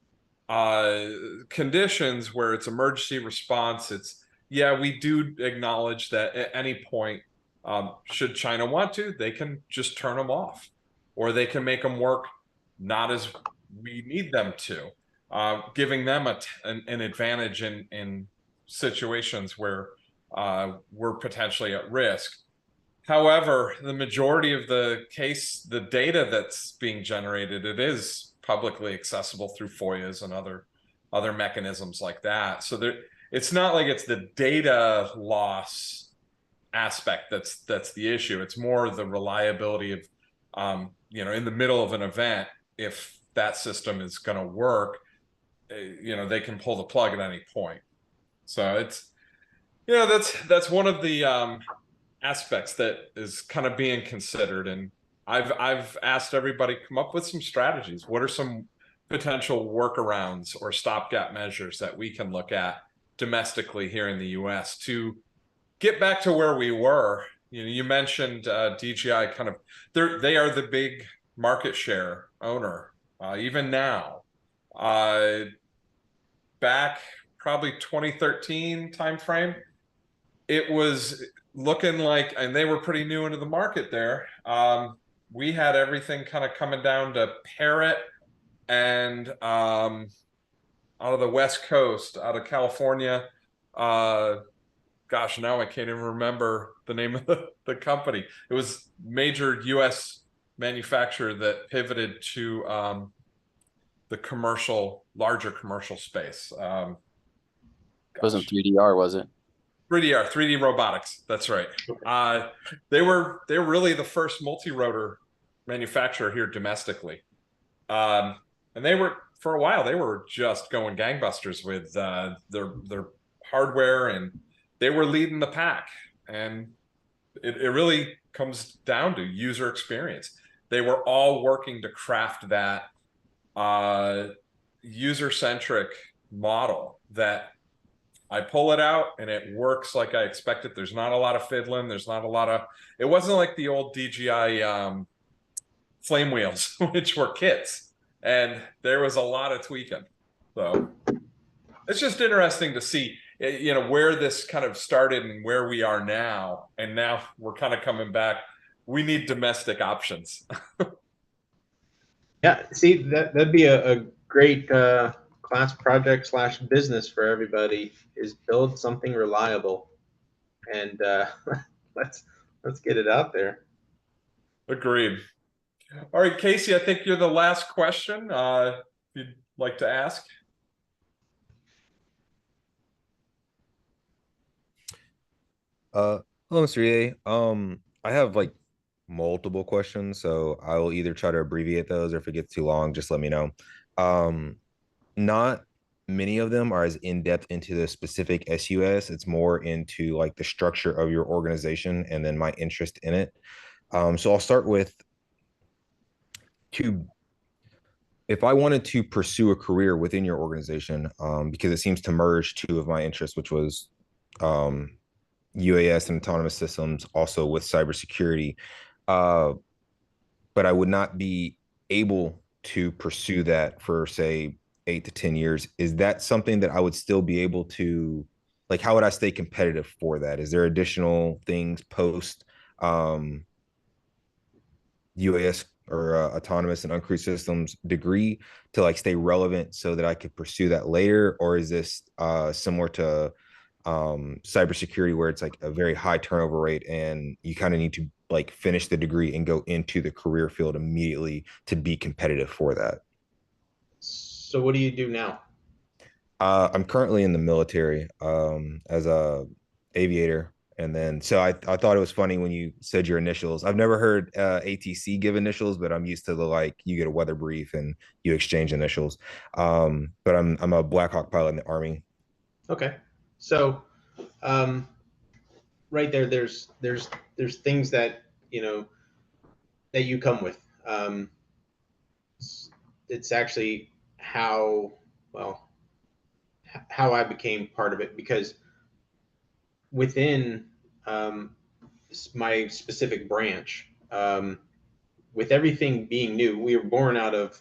conditions where it's emergency response. Yeah, we do acknowledge that at any point, should China want to, they can just turn them off, or they can make them work not as we need them to, giving them an advantage in situations where we're potentially at risk. However, the majority of the data that's being generated, it is publicly accessible through FOIAs and other mechanisms like that. So it's not like it's the data loss aspect that's the issue. It's more the reliability in the middle of an event, if that system is going to work, they can pull the plug at any point. So it's, that's one of the aspects that is kind of being considered. And I've asked everybody come up with some strategies. What are some potential workarounds or stopgap measures that we can look at domestically here in the US to get back to where we were? You mentioned DJI kind of, they are the big market share owner, even now. Back probably 2013 timeframe, it was looking like, and they were pretty new into the market there. We had everything kind of coming down to Parrot and out of the West Coast, out of California. Gosh, now I can't even remember the name of the company. It was major US manufacturer that pivoted to the larger commercial space. It wasn't 3DR, was it? 3D robotics. That's right. They were really the first multi-rotor manufacturer here domestically. And they were, for a while, they were just going gangbusters with their hardware, and they were leading the pack. And it really comes down to user experience. They were all working to craft that user-centric model that I pull it out and it works like I expected. There's not a lot of fiddling. There's not a lot of, it wasn't like the old DJI flame wheels, which were kits, and there was a lot of tweaking. So it's just interesting to see, where this kind of started and where we are now. And now we're kind of coming back. We need domestic options. Yeah, see, that'd be a great class project / business for everybody, is build something reliable, and let's get it out there. Agreed. All right, Casey, I think you're the last question. If you'd like to ask. Hello, Mr. EA. I have like multiple questions, so I will either try to abbreviate those, or if it gets too long, just let me know. Not many of them are as in-depth into the specific SUS. It's more into like the structure of your organization and then my interest in it. So I'll start with if I wanted to pursue a career within your organization, because it seems to merge two of my interests, which was UAS and autonomous systems, also with cybersecurity, but I would not be able to pursue that for, say, 8 to 10 years. Is that something that I would still be able to, like, how would I stay competitive for that? Is there additional things post UAS or autonomous and uncrewed systems degree to like stay relevant so that I could pursue that later? Or is this similar to cybersecurity, where it's like a very high turnover rate and you kind of need to like finish the degree and go into the career field immediately to be competitive for that? So what do you do now? I'm currently in the military as a aviator. And then, so I thought it was funny when you said your initials. I've never heard ATC give initials, but I'm used to the, like, you get a weather brief and you exchange initials. But I'm a Black Hawk pilot in the Army. Okay. So right there's things that, that you come with. It's actually how I became part of it, because within my specific branch, with everything being new, we were born out of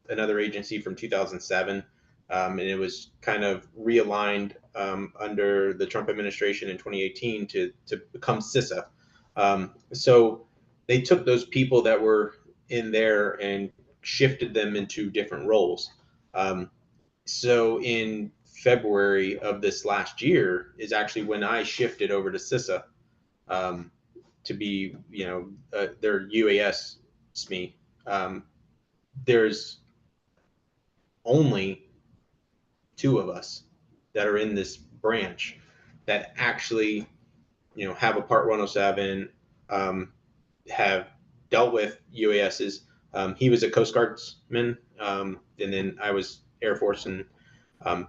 another agency from 2007, and it was kind of realigned under the Trump administration in 2018 to become CISA. So they took those people that were in there and shifted them into different roles. So in February of this last year is actually when I shifted over to CISA to be, their UAS SME. There's only 2 of us that are in this branch that actually, have a Part 107, have dealt with UASs. He was a Coast Guardsman, and then I was Air Force, and um,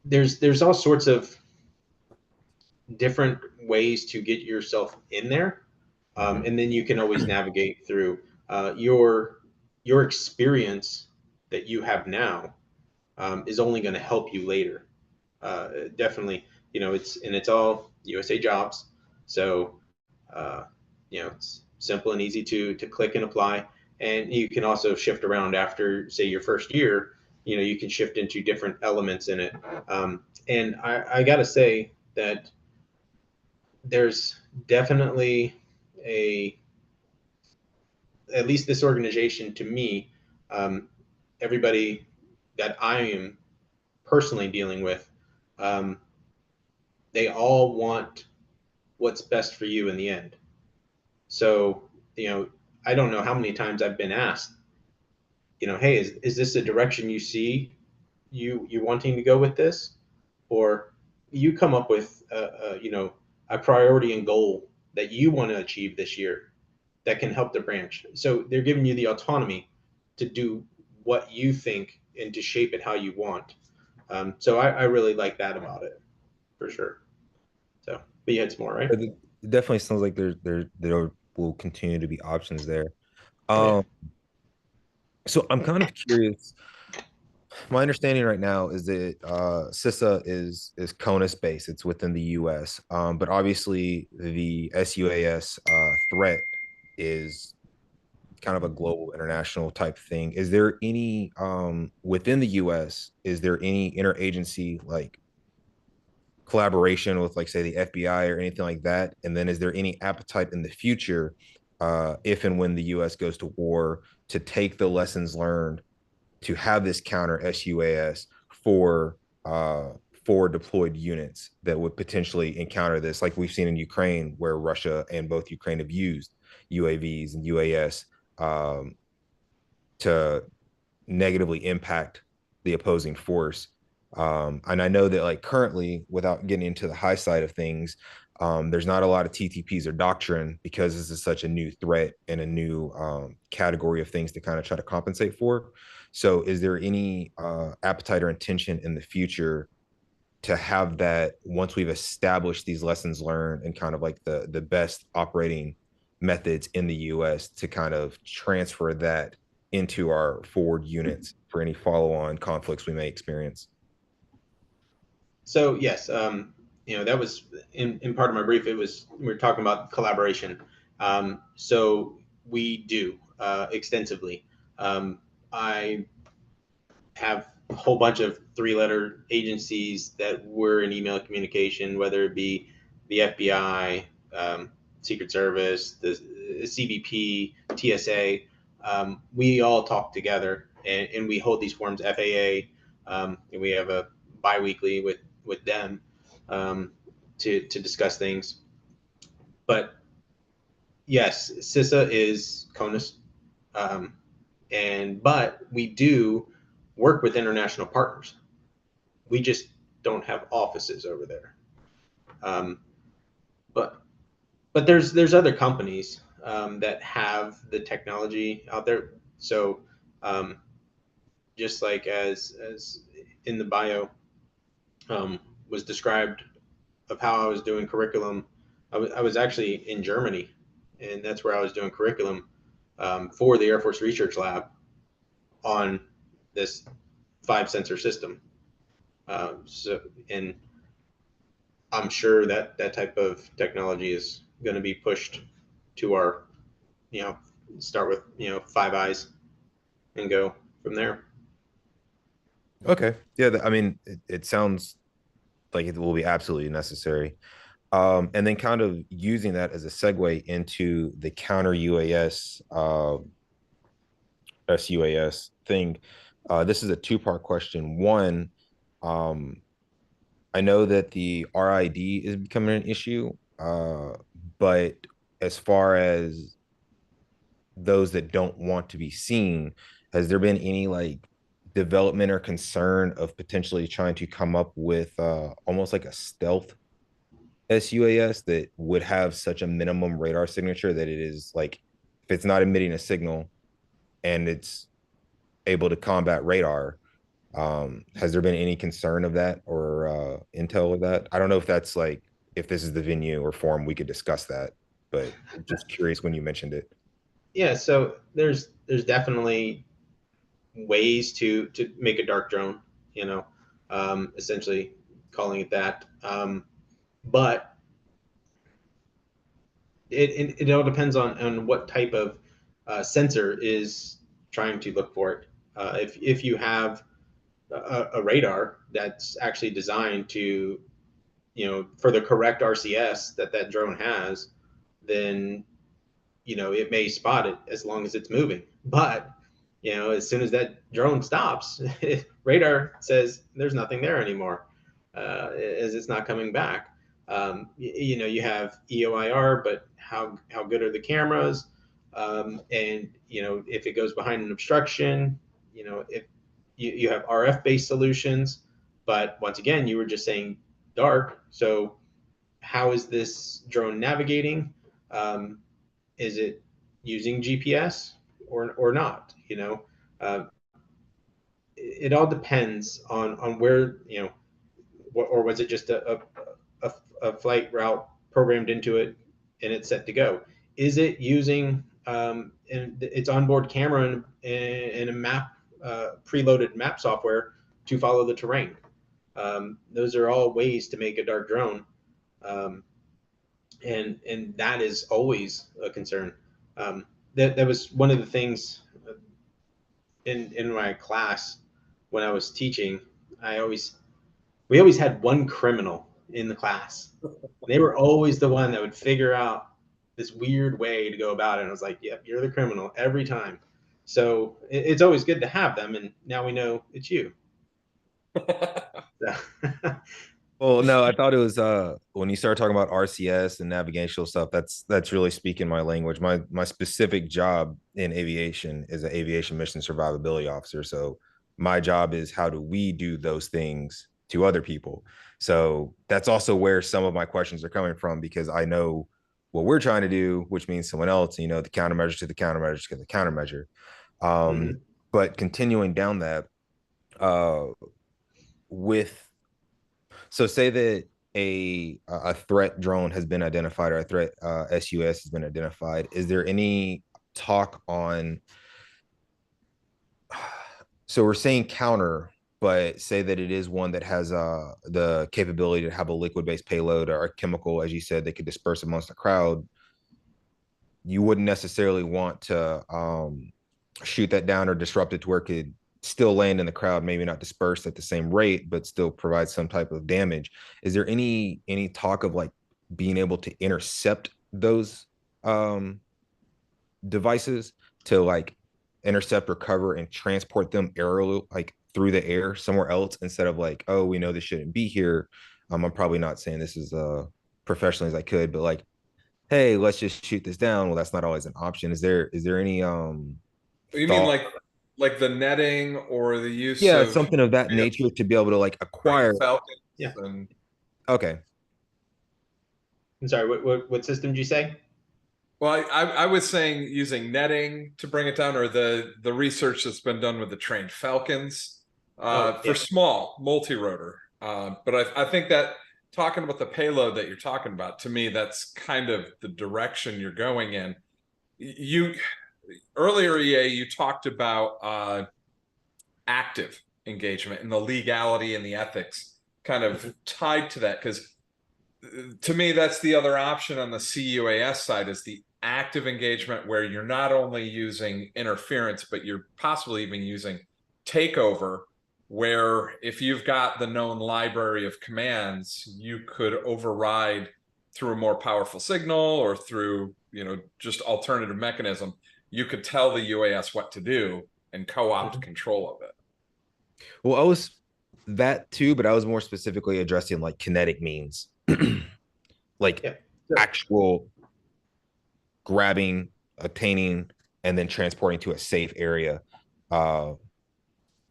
there's all sorts of different ways to get yourself in there, and then you can always navigate through your experience that you have now is only going to help you later. Definitely, it's all USA Jobs, so it's simple and easy to click and apply, and you can also shift around after, say, your first year. You can shift into different elements in it, and I gotta say that there's definitely a at least this organization to me, everybody that I am personally dealing with, um, they all want what's best for you in the end. So, I don't know how many times I've been asked, hey, is this a direction you see you wanting to go with this, or you come up with a priority and goal that you want to achieve this year that can help the branch. So they're giving you the autonomy to do what you think and to shape it how you want. So I really like that about it, for sure. So, but you had some more, right? It definitely sounds like there will continue to be options there. Yeah. So I'm kind of curious. My understanding right now is that CISA is CONUS based. It's within the U.S. But obviously the SUAS threat is kind of a global international type thing. Is there any within the US, is there any interagency like collaboration with, like, say, the FBI or anything like that? And then is there any appetite in the future, if and when the US goes to war, to take the lessons learned to have this counter SUAS for for deployed units that would potentially encounter this, like we've seen in Ukraine, where Russia and both Ukraine have used UAVs and UAS to negatively impact the opposing force. And I know that, like, currently, without getting into the high side of things, there's not a lot of TTPs or doctrine, because this is such a new threat and a new category of things to kind of try to compensate for. So is there any appetite or intention in the future to have that, once we've established these lessons learned and kind of like the best operating methods in the US, to kind of transfer that into our forward units for any follow-on conflicts we may experience? So yes, that was in part of my brief. We were talking about collaboration. So we do extensively. I have a whole bunch of three-letter agencies that we're in email communication, whether it be the FBI, Secret Service, the CBP, TSA. We all talk together, and we hold these forums, FAA, and we have a biweekly with them to discuss things. But yes, CISA is CONUS, but we do work with international partners. We just don't have offices over there. But there's other companies that have the technology out there. So just like as in the bio was described of how I was doing curriculum, I was actually in Germany, and that's where I was doing curriculum for the Air Force Research Lab on this 5-sensor system. And I'm sure that type of technology is going to be pushed to our, start with, 5 eyes and go from there. Okay. Yeah, I mean, it sounds like it will be absolutely necessary. And then kind of using that as a segue into the counter UAS, SUAS thing. This is a two-part question. One, I know that the RID is becoming an issue, but as far as those that don't want to be seen, has there been any, like, development or concern of potentially trying to come up with almost like a stealth SUAS that would have such a minimum radar signature that it is, like, if it's not emitting a signal and it's able to combat radar, has there been any concern of that or intel of that? I don't know if that's like, if this is the venue or forum we could discuss that, but just curious when you mentioned it. Yeah, so there's definitely ways to make a dark drone, you know, essentially calling it that. But it all depends on what type of sensor is trying to look for it. If you have a radar that's actually designed to, you know, for the correct RCS that drone has, then, you know, it may spot it as long as it's moving. But, you know, as soon as that drone stops, radar says there's nothing there anymore, as it's not coming back. You know, you have EOIR, but how good are the cameras? And, you know, if it goes behind an obstruction, you know, if you have RF based solutions, but once again, you were just saying dark. So how is this drone navigating? Is it using GPS or not? You know, uh, it all depends on where, you know, or was it just a flight route programmed into it and it's set to go? Is it using its onboard camera and a map, preloaded map software to follow the terrain? Those are all ways to make a dark drone. And that is always a concern. That was one of the things in my class when I was teaching. We always had one criminal in the class. They were always the one that would figure out this weird way to go about it. And I was like, "Yep, you're the criminal every time." So it's always good to have them, and now we know it's you. Well, no, I thought it was when you started talking about RCS and navigational stuff, that's really speaking my language. My specific job in aviation is an aviation mission survivability officer. So my job is how do we do those things to other people? So that's also where some of my questions are coming from, because I know what we're trying to do, which means someone else, you know, the countermeasure to the countermeasure to the countermeasure. But continuing down that, with so say that a threat drone has been identified, or a threat SUS has been identified. Is there any talk on? So we're saying counter, but say that it is one that has the capability to have a liquid-based payload or a chemical, as you said, they could disperse amongst the crowd. You wouldn't necessarily want to shoot that down or disrupt it to where it could still land in the crowd, maybe not disperse at the same rate, but still provide some type of damage. Is there any talk of like being able to intercept those devices to like intercept, recover, and transport them aerially, like through the air somewhere else, instead of like, oh, we know this shouldn't be here. I'm probably not saying this as professionally as I could, but like, hey, let's just shoot this down. Well, that's not always an option. Is there any You mean thought? like the netting or the use Yeah, of something of that nature to be able to like acquire. Falcons? Yeah. And Okay. I'm sorry, what system did you say? well, I was saying using netting to bring it down, or the research that's been done with the trained Falcons for small multi-rotor. But I think that talking about the payload that you're talking about, to me, that's kind of the direction you're going in. You earlier, EA, you talked about active engagement and the legality and the ethics kind of tied to that, because to me, that's the other option on the CUAS side, is the active engagement, where you're not only using interference, but you're possibly even using takeover, where if you've got the known library of commands, you could override through a more powerful signal or through, you know, just alternative mechanism. You could tell the UAS what to do and co-opt control of it. Well, I was that too, but I was more specifically addressing like kinetic means, like actual grabbing, attaining, and then transporting to a safe area,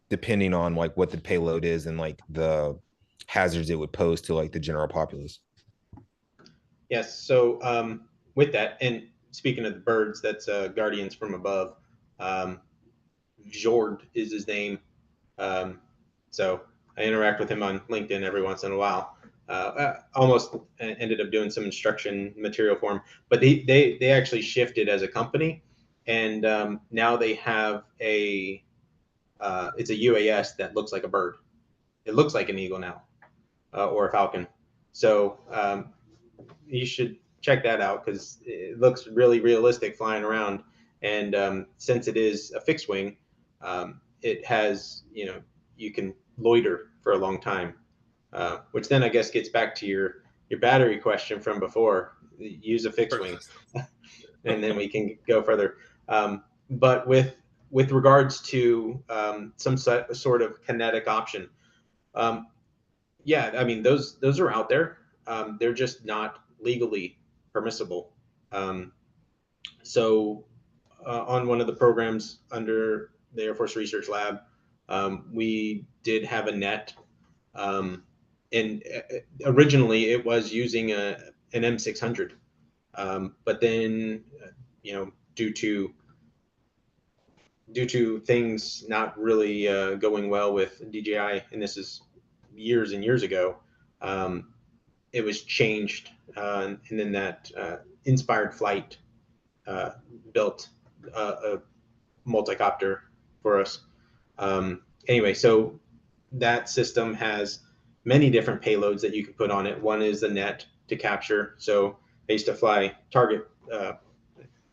depending on like what the payload is and like the hazards it would pose to like the general populace. Yes. So with that, and speaking of the birds, that's Guardians from Above. Jord is his name. So I interact with him on LinkedIn every once in a while. Almost ended up doing some instruction material for him, but they actually shifted as a company, and now they have it's a UAS that looks like a bird. It looks like an eagle now, or a falcon. So you should check that out because it looks really realistic flying around. And since it is a fixed wing, it has, you can loiter for a long time, which then I guess gets back to your battery question from before. Use a fixed wing, and then we can go further. But with regards to some sort of kinetic option, yeah, I mean those are out there. They're just not legally permissible. So on one of the programs under the Air Force Research Lab, we did have a net, and originally it was using an M600, but then due to things not really going well with DJI, and this is years and years ago, it was changed, and then that Inspired Flight built a multicopter for us. Anyway, so that system has many different payloads that you can put on it. One is the net to capture. So I used to fly target,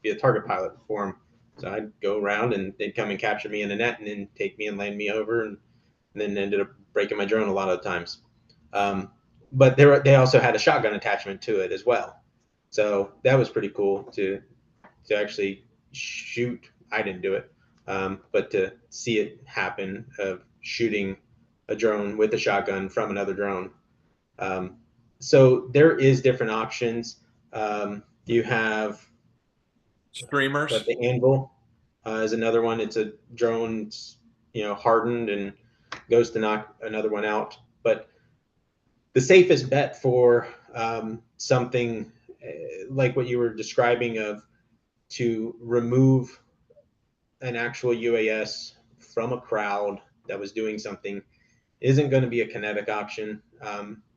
be a target pilot for them. So I'd go around and they'd come and capture me in a net and then take me and land me over, and then ended up breaking my drone a lot of times. But they also had a shotgun attachment to it as well. So that was pretty cool to actually shoot. I didn't do it, but to see it happen of shooting a drone with a shotgun from another drone. So there is different options. You have Streamers. but the Anvil is another one. It's a drone, hardened and goes to knock another one out. But the safest bet for something like what you were describing of to remove an actual UAS from a crowd that was doing something isn't going to be a kinetic option.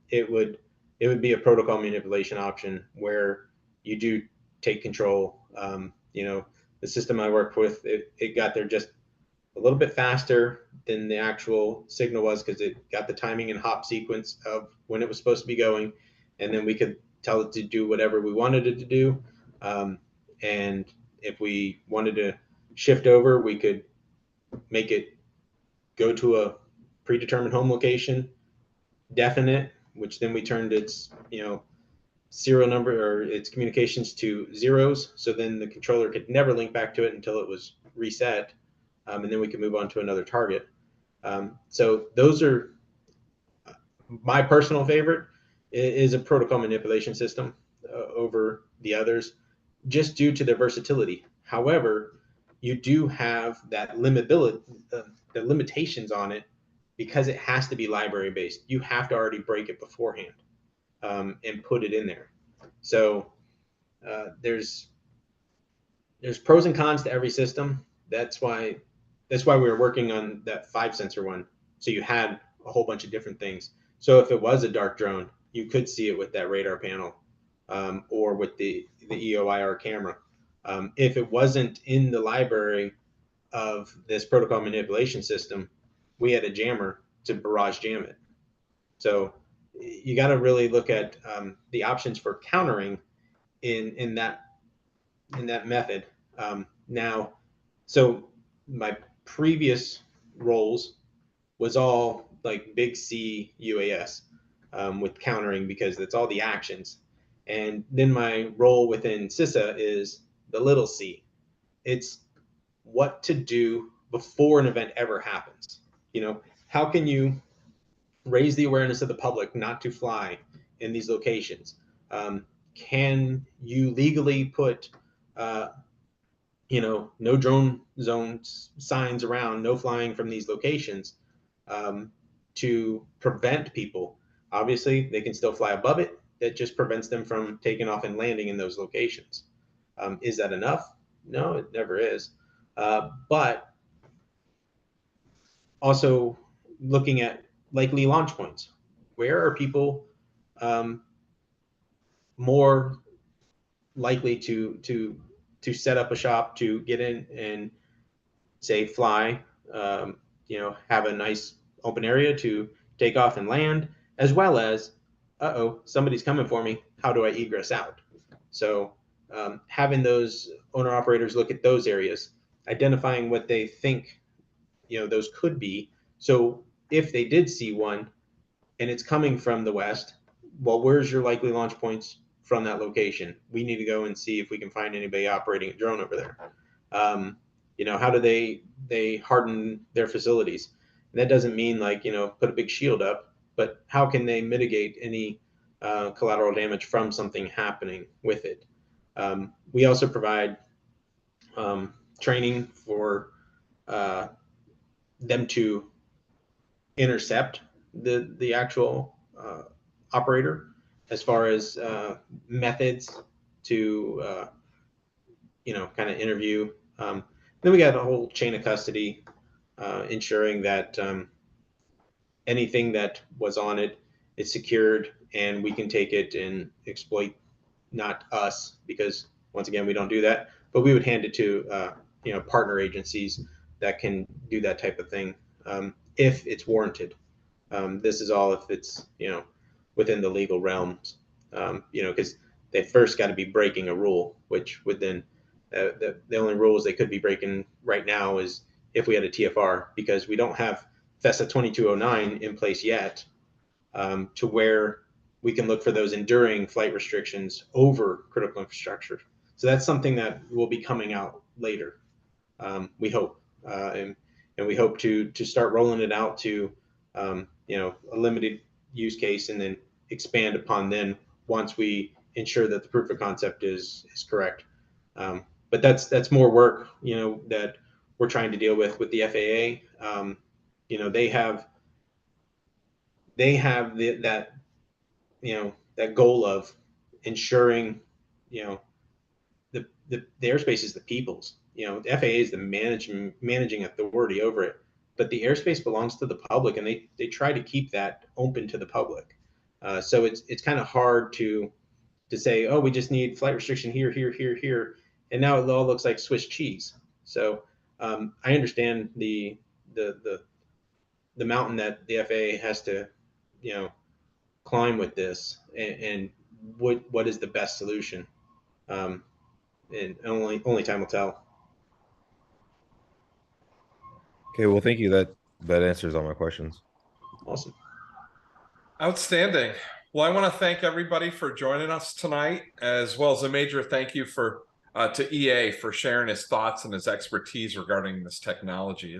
It would be a protocol manipulation option where you do take control. The system I worked with, it got there just a little bit faster than the actual signal was because it got the timing and hop sequence of when it was supposed to be going, and then we could tell it to do whatever we wanted it to do. And if we wanted to shift over, we could make it go to a predetermined home location, definite, which then we turned its serial number or its communications to zeros. So then the controller could never link back to it until it was reset. And then we could move on to another target. So those are my personal favorite is a protocol manipulation system over the others, just due to their versatility. However, you do have that limitability, the limitations on it, because it has to be library based. You have to already break it beforehand and put it in there. So there's pros and cons to every system. That's why we were working on that 5 sensor one. So you had a whole bunch of different things. So if it was a dark drone, you could see it with that radar panel or with the EOIR camera. If it wasn't in the library of this protocol manipulation system, we had a jammer to barrage jam it. So you got to really look at the options for countering in that method. Now, so my previous roles was all like big C UAS with countering because that's all the actions. And then my role within CISA is the little c. It's what to do before an event ever happens. How can you raise the awareness of the public not to fly in these locations? Can you legally put no drone zone signs around, no flying from these locations to prevent people? Obviously, they can still fly above it. That just prevents them from taking off and landing in those locations. Is that enough? No, it never is. But also looking at likely launch points. Where are people more likely to set up a shop, to get in and say fly, have a nice open area to take off and land, as well as, somebody's coming for me. How do I egress out? So having those owner operators look at those areas, identifying what they think, those could be. So if they did see one and it's coming from the west, well, where's your likely launch points from that location? We need to go and see if we can find anybody operating a drone over there. How do they harden their facilities? And that doesn't mean like, put a big shield up, but how can they mitigate any collateral damage from something happening with it? We also provide training for them to intercept the actual operator, as far as methods to kind of interview. Then we got a whole chain of custody, ensuring that anything that was on it is secured, and we can take it and exploit, not us, because once again we don't do that, but we would hand it to partner agencies that can do that type of thing, if it's warranted. This is all if it's within the legal realms, because they first got to be breaking a rule, which would then the only rules they could be breaking right now is if we had a TFR, because we don't have FESA 2209 in place yet, to where we can look for those enduring flight restrictions over critical infrastructure. So that's something that will be coming out later, we hope, and we hope to start rolling it out to a limited use case, and then expand upon then once we ensure that the proof of concept is correct. But that's more work, that we're trying to deal with the FAA. They have that goal of ensuring, the airspace is the people's. The FAA is the managing authority over it, but the airspace belongs to the public, and they try to keep that open to the public. So it's kind of hard to say, oh, we just need flight restriction here, here, and now it all looks like Swiss cheese. So I understand the mountain that the FAA has to, climb with this, and what is the best solution. And only time will tell. Okay, well, thank you. That answers all my questions. Awesome. Outstanding. Well, I want to thank everybody for joining us tonight, as well as a major thank you to EA for sharing his thoughts and his expertise regarding this technology.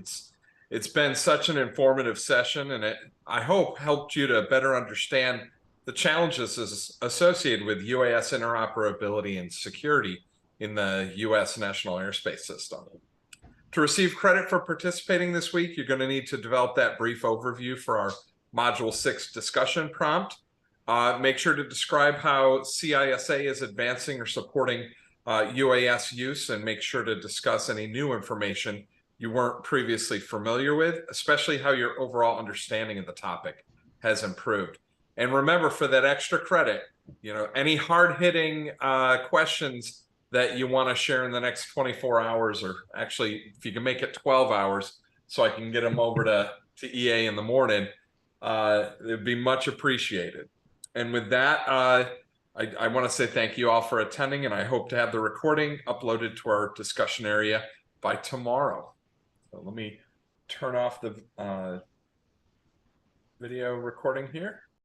It's been such an informative session, and I hope helped you to better understand the challenges associated with UAS interoperability and security in the U.S. national airspace system. To receive credit for participating this week, you're going to need to develop that brief overview for our Module 6 discussion prompt. Make sure to describe how CISA is advancing or supporting UAS use, and make sure to discuss any new information you weren't previously familiar with, especially how your overall understanding of the topic has improved. And remember, for that extra credit, any hard-hitting questions that you want to share in the next 24 hours, or actually, if you can make it 12 hours, so I can get them over to EA in the morning, it'd be much appreciated. And with that, I want to say thank you all for attending, and I hope to have the recording uploaded to our discussion area by tomorrow. So let me turn off the video recording here.